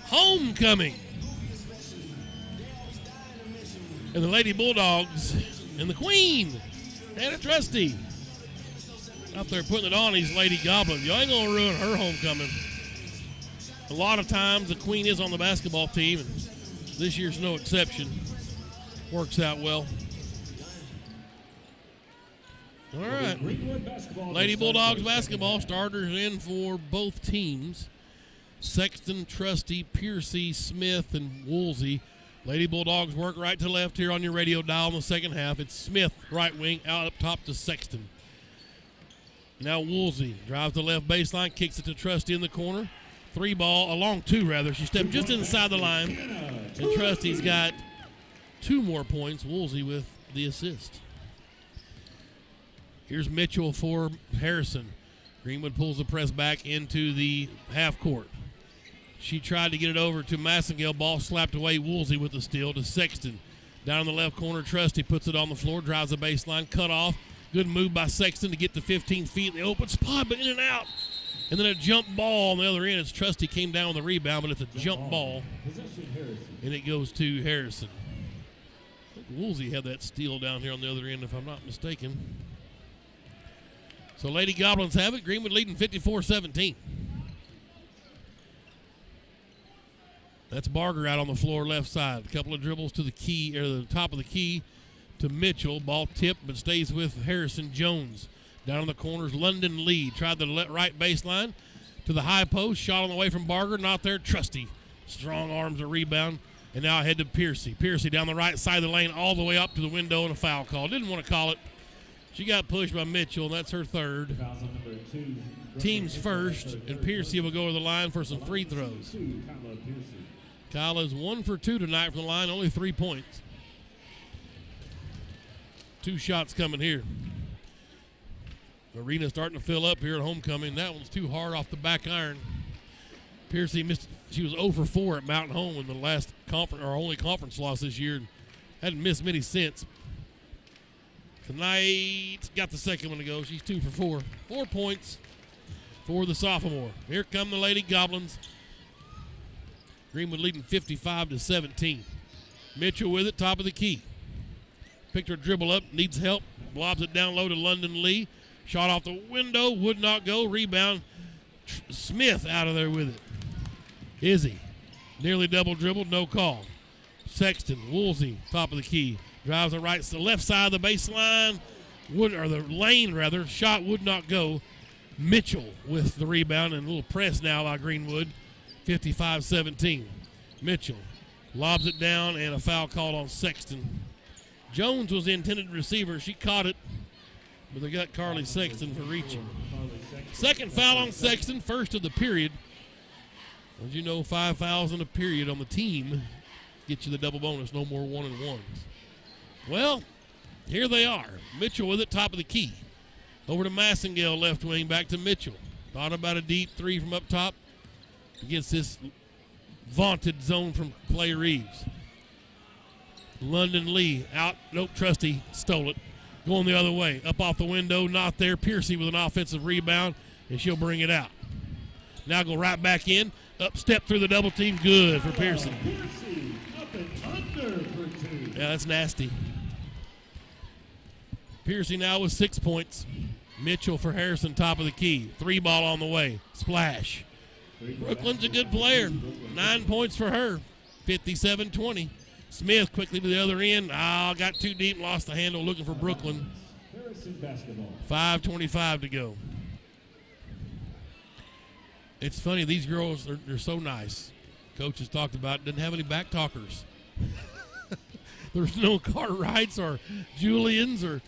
Homecoming. And the Lady Bulldogs and the Queen, Hannah Trusty, out there putting it on these Lady Goblins. Y'all ain't going to ruin her homecoming. A lot of times the Queen is on the basketball team, and this year's no exception. Works out well. All right. Lady Bulldogs basketball starters in for both teams. Sexton, Trusty, Piercy, Smith, and Woolsey. Lady Bulldogs work right to left here on your radio dial in the second half. It's Smith, right wing, out up top to Sexton. Now Woolsey drives the left baseline, kicks it to Trusty in the corner. Three ball, a long two rather. She stepped just inside the line. And Trusty's got 2 more points. Woolsey with the assist. Here's Mitchell for Harrison. Greenwood pulls the press back into the half court. She tried to get it over to Massengale. Ball slapped away. Woolsey with the steal to Sexton. Down in the left corner, Trusty puts it on the floor, drives the baseline, cut off. Good move by Sexton to get to 15 feet in the open spot, but in and out. And then a jump ball on the other end as Trusty came down with the rebound, but it's a jump ball. And it goes to Harrison. I think Woolsey had that steal down here on the other end, if I'm not mistaken. So Lady Goblins have it. Greenwood leading 54-17. That's Barger out on the floor left side. A couple of dribbles to the key, or the top of the key to Mitchell. Ball tipped, but stays with Harrison Jones. Down in the corners, London Lee tried the right baseline to the high post. Shot on the way from Barger. Not there. Trusty. Strong arms, a rebound. And now ahead to Piercy. Piercy down the right side of the lane all the way up to the window, and a foul call. Didn't want to call it. She got pushed by Mitchell, and that's her third. Team's first, and Piercy will go to the line for some free throws. Kyla's 1 for 2 tonight from the line, only 3 points. 2 shots coming here. Arena starting to fill up here at homecoming. That one's too hard off the back iron. Piercy missed. She was 0 for 4 at Mountain Home in the last conference, or only conference loss this year. And hadn't missed many since. Tonight, got the second one to go. She's 2 for 4. 4 points for the sophomore. Here come the Lady Goblins. Greenwood leading 55-17. Mitchell with it, top of the key. Picked her dribble up, needs help. Lobs it down low to London Lee. Shot off the window, would not go. Rebound, Smith out of there with it. Izzy, nearly double dribbled, no call. Sexton, Woolsey, top of the key. Drives the left side of the baseline, the lane rather. Shot would not go. Mitchell with the rebound and a little press now by Greenwood. 55-17. Mitchell lobs it down and a foul called on Sexton. Jones was the intended receiver. She caught it, but they got Carly Sexton for reaching. Second foul on Sexton, first of the period. As you know, 5 fouls in a period on the team get you the double bonus, no more 1-and-1s. Well, here they are. Mitchell with it, top of the key. Over to Massengale, left wing, back to Mitchell. Thought about a deep three from up top against this vaunted zone from Clay Reeves. London Lee out. Nope, Trusty stole it. Going the other way. Up off the window, not there. Piercy with an offensive rebound, and she'll bring it out. Now go right back in. Up, step through the double team. Good for Piercy. Up and under for 2. Yeah, that's nasty. Piercy now with 6 points. Mitchell for Harrison, top of the key. 3 ball on the way. Splash. Brooklyn's a good player. 9 points for her. 57-20. Smith quickly to the other end. Got too deep, lost the handle, looking for Brooklyn. 5:25 to go. It's funny, these girls, they're so nice. Coach has talked about, didn't have any back talkers. There's no Cartwrights or Julians or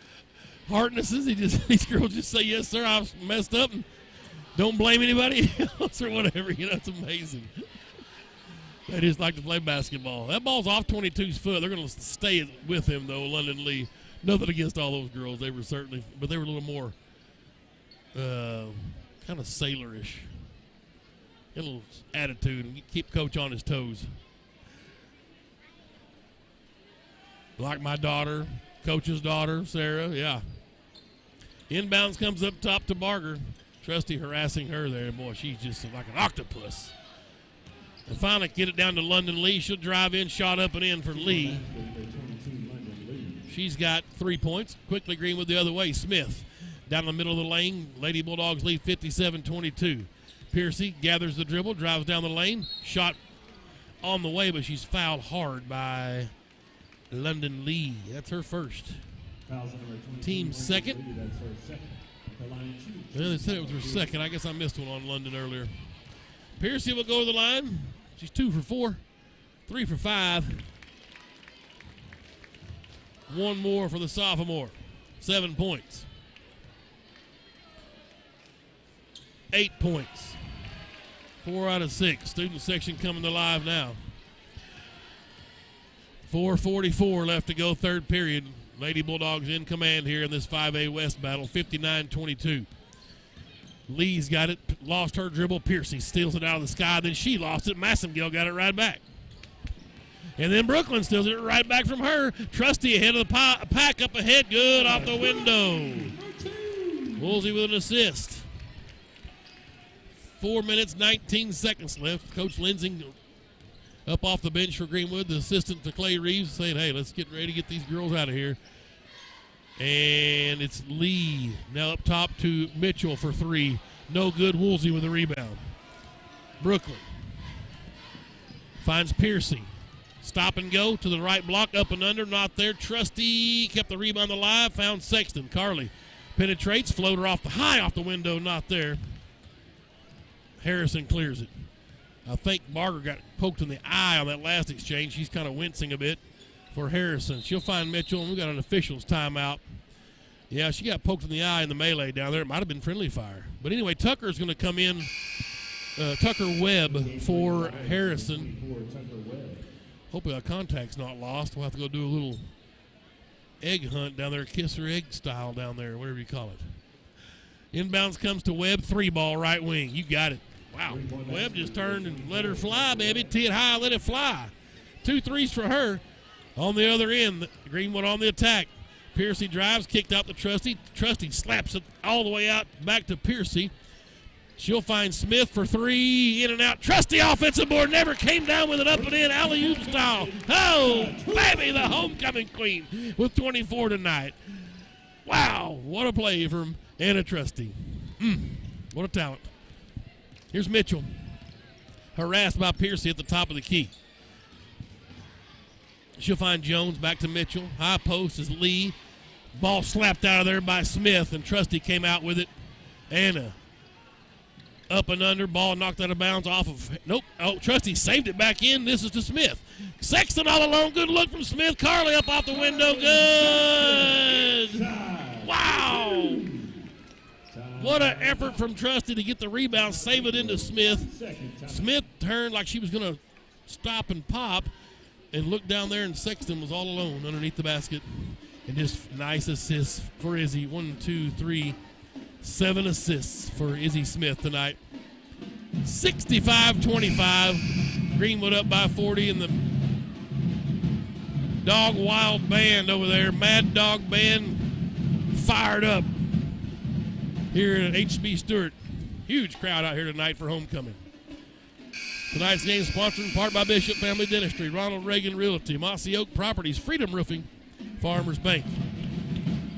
Hartnesses. These girls just say, yes, sir, I messed up, and don't blame anybody else or whatever. It's amazing. They just like to play basketball. That ball's off 22's foot. They're going to stay with him, though, London Lee. Nothing against all those girls. They were certainly, but they were a little more kind of sailorish. Get a little attitude and keep Coach on his toes. Like my daughter, Coach's daughter, Sarah, yeah. Inbounds comes up top to Barger. Trusty harassing her there. Boy, she's just like an octopus. And finally get it down to London Lee. She'll drive in, shot up and in for Lee. She's got 3 points. Quickly Greenwood the other way. Smith down the middle of the lane. Lady Bulldogs lead 57-22. Piercy gathers the dribble, drives down the lane. Shot on the way, but she's fouled hard by London Lee. That's her first. Team second. Well, they said it was her second. I guess I missed one on London earlier. Piercy will go to the line. She's 2 for 4, 3 for 5. One more for the sophomore. 7 points. 8 points. 4 out of 6. Student section coming to live now. 4:44 left to go, third period. Lady Bulldogs in command here in this 5A West battle, 59-22. Lee's got it, lost her dribble. Piercy steals it out of the sky. Then she lost it. Massengale got it right back. And then Brooklyn steals it right back from her. Trusty ahead of the pack, up ahead, good off the window. Woolsey with an assist. 4 minutes, 19 seconds left. Coach Lindsay up off the bench for Greenwood, the assistant to Clay Reeves, saying, hey, let's get ready to get these girls out of here. And it's Lee now up top to Mitchell for 3. No good. Woolsey with a rebound. Brooklyn finds Piercy. Stop and go to the right block, up and under, not there. Trusty kept the rebound alive, found Sexton. Carly penetrates, floater off the high off the window, not there. Harrison clears it. I think Barger got poked in the eye on that last exchange. She's kind of wincing a bit for Harrison. She'll find Mitchell, and we've got an official's timeout. Yeah, she got poked in the eye in the melee down there. It might have been friendly fire. But anyway, Tucker's going to come in. Tucker Webb for Harrison. Hopefully our contact's not lost. We'll have to go do a little egg hunt down there, kiss her egg style down there, whatever you call it. Inbounds comes to Webb, 3-ball right wing. You got it. Wow. Webb just turned and let her fly, baby. Tee it high, let it fly. 2 threes for her. On the other end, Greenwood on the attack. Piercy drives, kicked out to Trusty. Trusty slaps it all the way out back to Piercy. She'll find Smith for 3, in and out. Trusty offensive board, never came down with it up and in, alley-oop style. Oh, baby, the homecoming queen with 24 tonight. Wow, what a play from Anna Trusty. What a talent. Here's Mitchell, harassed by Piercy at the top of the key. She'll find Jones, back to Mitchell. High post is Lee. Ball slapped out of there by Smith, and Trusty came out with it. Anna up and under, ball knocked out of bounds off of, nope. Oh, Trusty saved it back in. This is to Smith. Sexton all alone, good look from Smith. Carly up off the window, good. Wow. What an effort from Trusty to get the rebound, save it into Smith. Smith turned like she was going to stop and pop and looked down there, and Sexton was all alone underneath the basket. And just nice assists for Izzy. 1, 2, 3, 7 assists for Izzy Smith tonight. 65-25. Greenwood up by 40, and the Dog Wild Band over there, Mad Dog Band, fired up here at HB Stewart. Huge crowd out here tonight for homecoming. Tonight's game sponsored in part by Bishop Family Dentistry, Ronald Reagan Realty, Mossy Oak Properties, Freedom Roofing, Farmers Bank.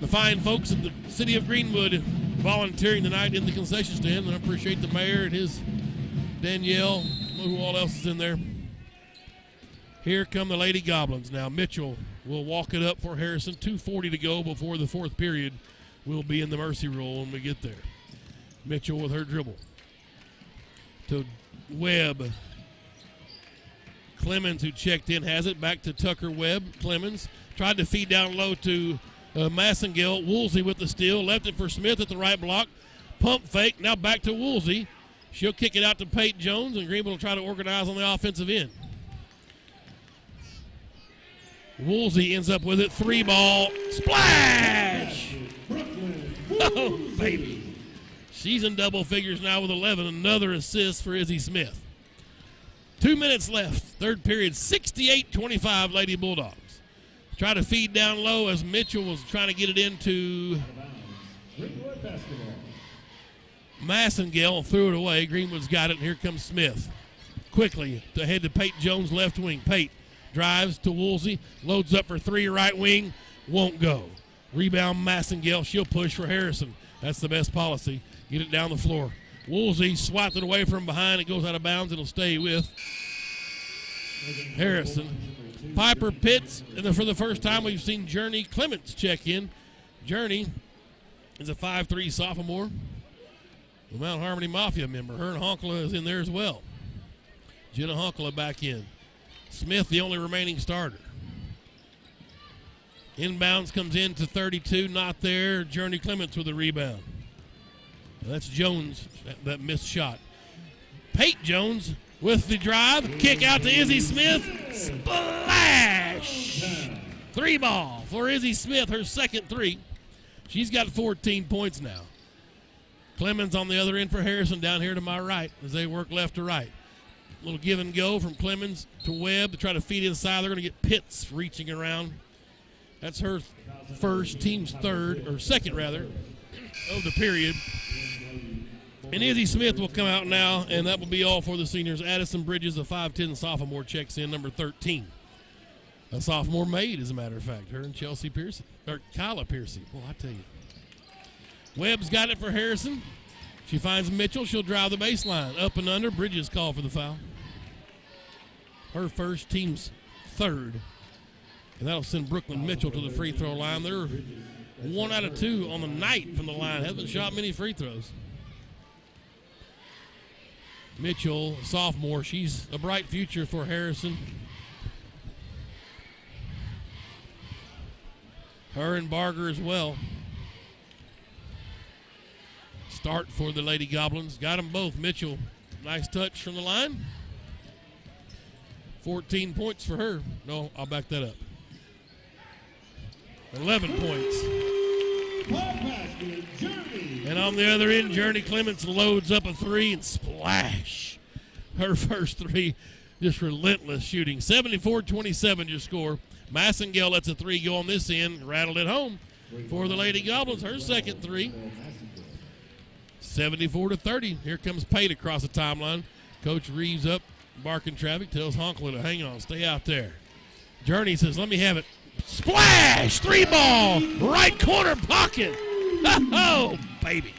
The fine folks at the city of Greenwood volunteering tonight in the concession stand, and I appreciate the mayor and his Danielle, who all else is in there. Here come the Lady Goblins now. Mitchell will walk it up for Harrison. 2:40 to go before the fourth period. We'll be in the mercy rule when we get there. Mitchell with her dribble to Webb. Clemens, who checked in, has it. Back to Tucker Webb. Clemens tried to feed down low to Massengale. Woolsey with the steal. Left it for Smith at the right block. Pump fake. Now back to Woolsey. She'll kick it out to Peyton Jones, and Greenwood will try to organize on the offensive end. Woolsey ends up with it. 3-ball. Splash! Oh, baby. She's in double figures now with 11. Another assist for Izzy Smith. 2 minutes left. Third period, 68-25 Lady Bulldogs. Try to feed down low as Mitchell was trying to get it into Massengale threw it away. Greenwood's got it, and here comes Smith. Quickly ahead to Pate Jones, left wing. Pate drives to Woolsey, loads up for three, right wing, won't go. Rebound Massengale, she'll push for Harrison. That's the best policy. Get it down the floor. Woolsey swats it away from behind. It goes out of bounds. It'll stay with Harrison. Piper Pitts, and then for the first time we've seen Journey Clements check in. Journey is a 5'3" sophomore. The Mount Harmony Mafia member. Her and Honkala is in there as well. Jenna Honkala back in. Smith, the only remaining starter. Inbounds comes in to 32, not there. Journey Clements with a rebound. That's Jones, that missed shot. Pate Jones with the drive. Kick out to Izzy Smith. Splash! Three ball for Izzy Smith, her second three. She's got 14 points now. Clemens on the other end for Harrison down here to my right as they work left to right. A little give and go from Clemens to Webb to try to feed inside. They're going to get Pitts reaching around. That's her first, team's third, or second rather, of the period. And Izzy Smith will come out now, and that will be all for the seniors. Addison Bridges, a 5'10" sophomore, checks in, number 13. A sophomore maid, as a matter of fact. Her and Chelsea Pearson, or Kyla Pearson. Well, I tell you. Webb's got it for Harrison. She finds Mitchell. She'll drive the baseline. Up and under. Bridges called for the foul. Her first, team's third. And that'll send Brooklyn Mitchell to the free throw line. They're 1 out of 2 on the night from the line. Haven't shot many free throws. Mitchell, sophomore. She's a bright future for Harrison. Her and Barger as well. Start for the Lady Goblins. Got them both. Mitchell, nice touch from the line. 14 points for her. No, I'll back that up. 11 points. And on the other end, Journey Clements loads up a three and splash. Her first three, just relentless shooting. 74-27 your score. Massengale lets a three go on this end, rattled it home for the Lady Goblins. Her second three. 74-30. Here comes Pate across the timeline. Coach Reeves up, barking traffic, tells Honkla to hang on, stay out there. Journey says, let me have it. Splash! Three ball! Right corner pocket! Oh, baby.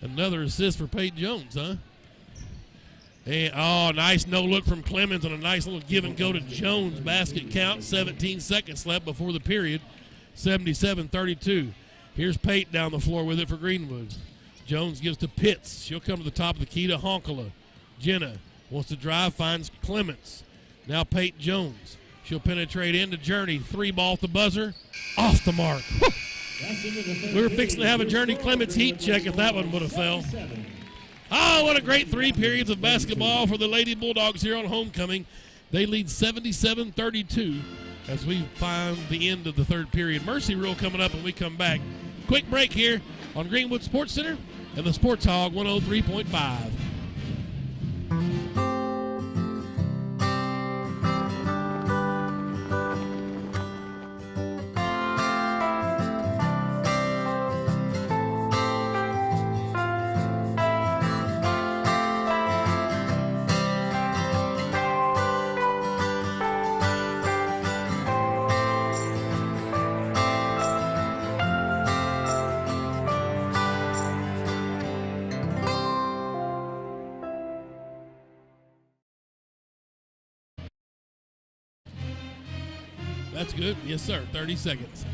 Another assist for Pate Jones, huh? And, oh, nice no-look from Clemens on a nice little give and go to Jones. Basket count, 17 seconds left before the period. 77-32. Here's Pate down the floor with it for Greenwood. Jones gives to Pitts. She'll come to the top of the key to Honkala. Jenna wants to drive, finds Clements. Now Pate Jones. She'll penetrate into Journey. Three ball at the buzzer. Off the mark. We were fixing to have a Journey Clements heat check if that one would have fell. Oh, what a great 3 periods of basketball for the Lady Bulldogs here on homecoming. They lead 77-32 as we find the end of the third period. Mercy Rule coming up when we come back. Quick break here on Greenwood Sports Center and the Sports Hog 103.5. That's good. Yes, sir. 30 seconds.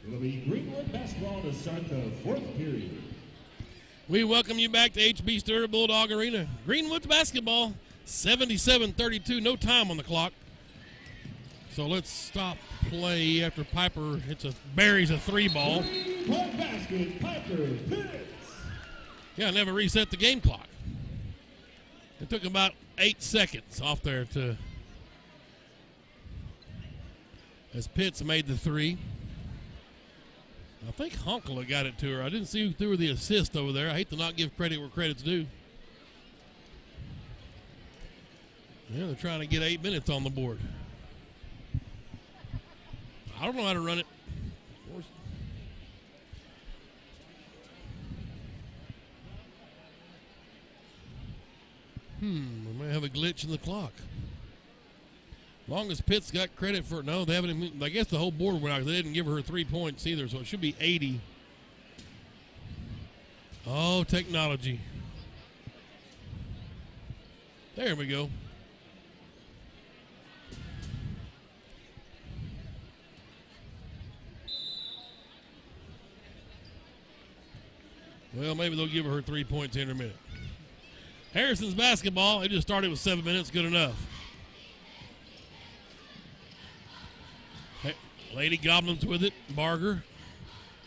It'll be Greenwood basketball to start the fourth period. We welcome you back to HB Sturr Bulldog Arena. Greenwood's basketball, 77-32, no time on the clock. So let's stop play after Piper buries a three ball. Point basket, Piper Pitts. Yeah, never reset the game clock. It took about 8 seconds off there to as Pitts made the three. I think Honkala got it to her. I didn't see who threw her the assist over there. I hate to not give credit where credit's due. Yeah, they're trying to get 8 minutes on the board. I don't know how to run it. We may have a glitch in the clock. Long as Pitt's got credit for it. No, they haven't even, I guess the whole board went out. They didn't give her 3 points either, so it should be 80. Oh, technology. There we go. Well, maybe they'll give her 3 points in a minute. Harrison's basketball. It just started with 7 minutes. Good enough. Lady Goblins with it. Barger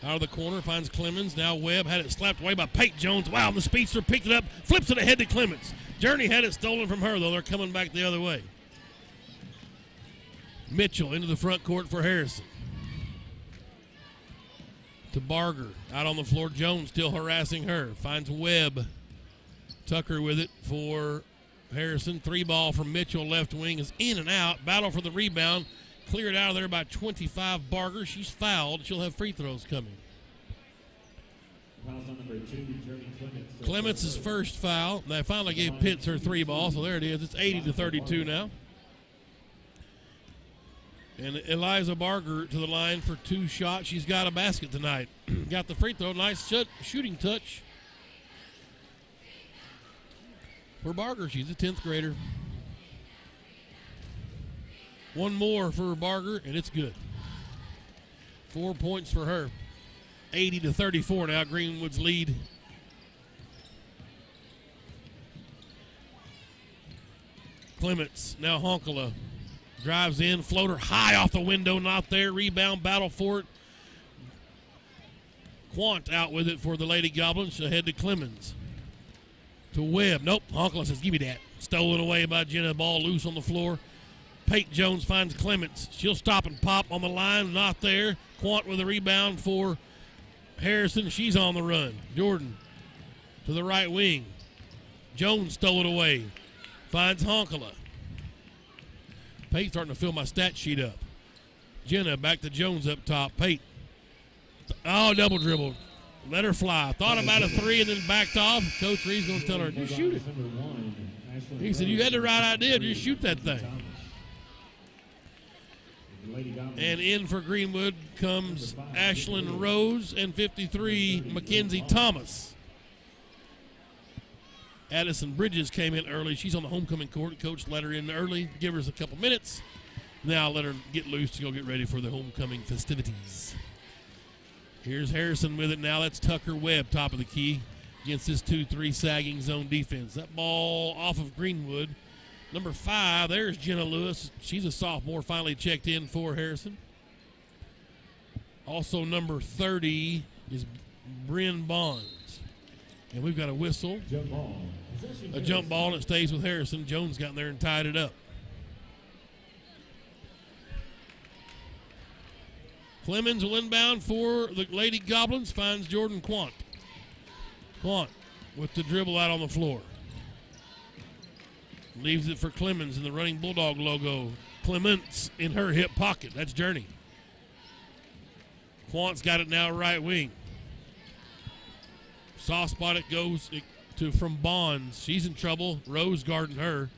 out of the corner finds Clemens. Now Webb had it slapped away by Pate Jones. Wow, and the speedster picked it up, flips it ahead to Clemens. Journey had it stolen from her, though. They're coming back the other way. Mitchell into the front court for Harrison. To Barger. Out on the floor, Jones still harassing her. Finds Webb. Tucker with it for Harrison. 3 ball from Mitchell, left wing is in and out. Battle for the rebound. Cleared out of there by 25. Barger. She's fouled. She'll have free throws coming. Fouls on number 2, Journey Clements. Clements' first foul. They finally gave Pitts her 3 ball, so there it is. It's 80-32 now. And Eliza Barger to the line for 2 shots. She's got a basket tonight. Got the free throw. Nice shooting touch for Barger. She's a 10th grader. 1 more for Barger, and it's good. 4 points for her. 80-34 now. Greenwood's lead. Clements, now Honkala. Drives in, floater high off the window, not there. Rebound, battle for it. Quant out with it for the Lady Goblins. Ahead to Clemens. To Webb. Nope, Honkala says, give me that. Stolen away by Jenna. Ball loose on the floor. Pate Jones finds Clements. She'll stop and pop on the line. Not there. Quant with a rebound for Harrison. She's on the run. Jordan to the right wing. Jones stole it away. Finds Honkala. Pate starting to fill my stat sheet up. Jenna back to Jones up top. Pate. Oh, double dribble. Let her fly. Thought about a 3 and then backed off. Coach Reed's going to tell her, just shoot it. He said, you had the right idea. Just shoot that thing. And in for Greenwood comes Ashlyn Rose and 53, Mackenzie Thomas. Addison Bridges came in early. She's on the homecoming court. Coach let her in early, give her a couple minutes. Now let her get loose to go get ready for the homecoming festivities. Here's Harrison with it now. That's Tucker Webb, top of the key, against this 2-3 sagging zone defense. That ball off of Greenwood. Number 5, there's Jenna Lewis. She's a sophomore, finally checked in for Harrison. Also number 30 is Bryn Bonds. And we've got a whistle. Jump ball. A jump ball, and it stays with Harrison. Jones got in there and tied it up. Clemens will inbound for the Lady Goblins. Finds Jordan Quant. Quant with the dribble out on the floor. Leaves it for Clemens in the running Bulldog logo. Clements in her hip pocket. That's Journey. Quant's got it now right wing. Soft spot it goes to from Bonds. She's in trouble. Rose guarding her.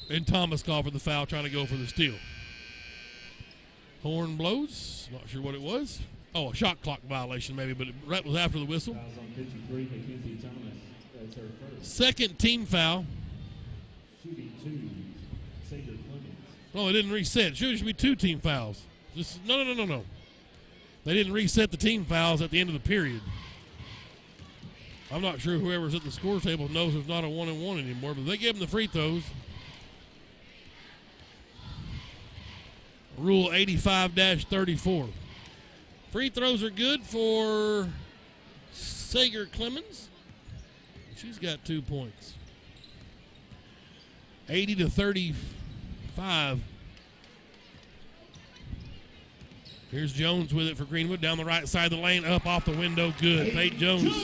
And Thomas called for the foul, trying to go for the steal. Horn blows. Not sure what it was. Oh, a shot clock violation maybe, but it was after the whistle. Fouls on 53, Mackenzie Thomas. That's her first. Second team foul. Shooting 2, Sager Clemens. No, it didn't reset. Should be 2 team fouls. No. They didn't reset the team fouls at the end of the period. I'm not sure whoever's at the score table knows there's not a 1-and-1 anymore, but they gave them the free throws. Rule 85-34. Free throws are good for Sager Clemens. She's got 2 points. 80-35. Here's Jones with it for Greenwood. Down the right side of the lane, up off the window. Good. Peyton Jones.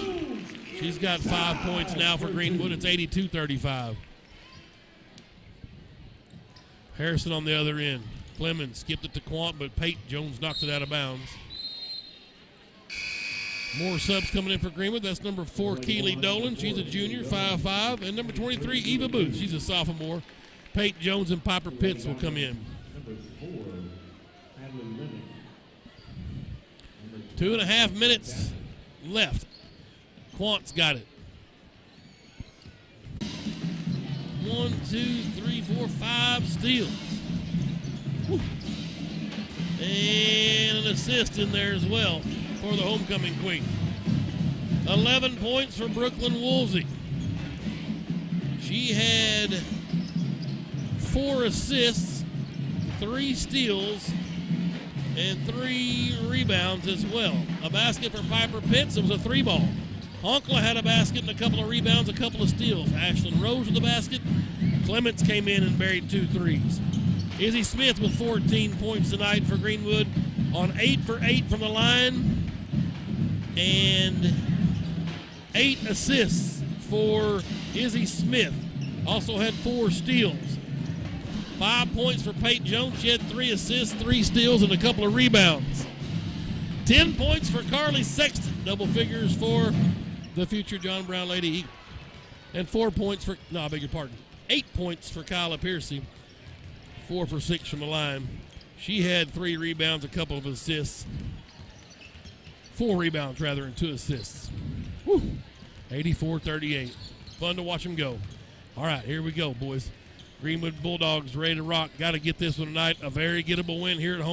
She's got 5 points now for Greenwood. It's 82-35. Harrison on the other end. Clemens skipped it to Quant, but Peyton Jones knocked it out of bounds. More subs coming in for Greenwood. That's number 4, Keely Dolan. She's a junior, 5'5". And number 23, Eva Booth. She's a sophomore. Peyton Jones and Piper Pitts will come in. Number 4, Hadley Lemon. 2.5 minutes left. Quant's got it. 1, 2, 3, 4, 5 steals. Woo. And an assist in there as well for the homecoming queen. 11 points for Brooklyn Woolsey. She had 4 assists, 3 steals, and 3 rebounds as well. A basket for Piper Pitts. It was a 3-ball. Honkla had a basket and a couple of rebounds, a couple of steals. Ashlyn Rose with the basket. Clements came in and buried 2 threes. Izzy Smith with 14 points tonight for Greenwood on 8 for 8 from the line. And 8 assists for Izzy Smith. Also had 4 steals. 5 points for Peyton Jones. She had 3 assists, 3 steals, and a couple of rebounds. 10 points for Carly Sexton. Double figures for the future John Brown Lady Eagle. And 4 points for, no, I beg your pardon, 8 points for Kyla Piercy. 4 for 6 from the line. She had 3 rebounds, a couple of assists. 4 rebounds, rather, and 2 assists. Woo. 84-38. Fun to watch them go. All right, here we go, boys. Greenwood Bulldogs ready to rock. Got to get this one tonight. A very gettable win here at home.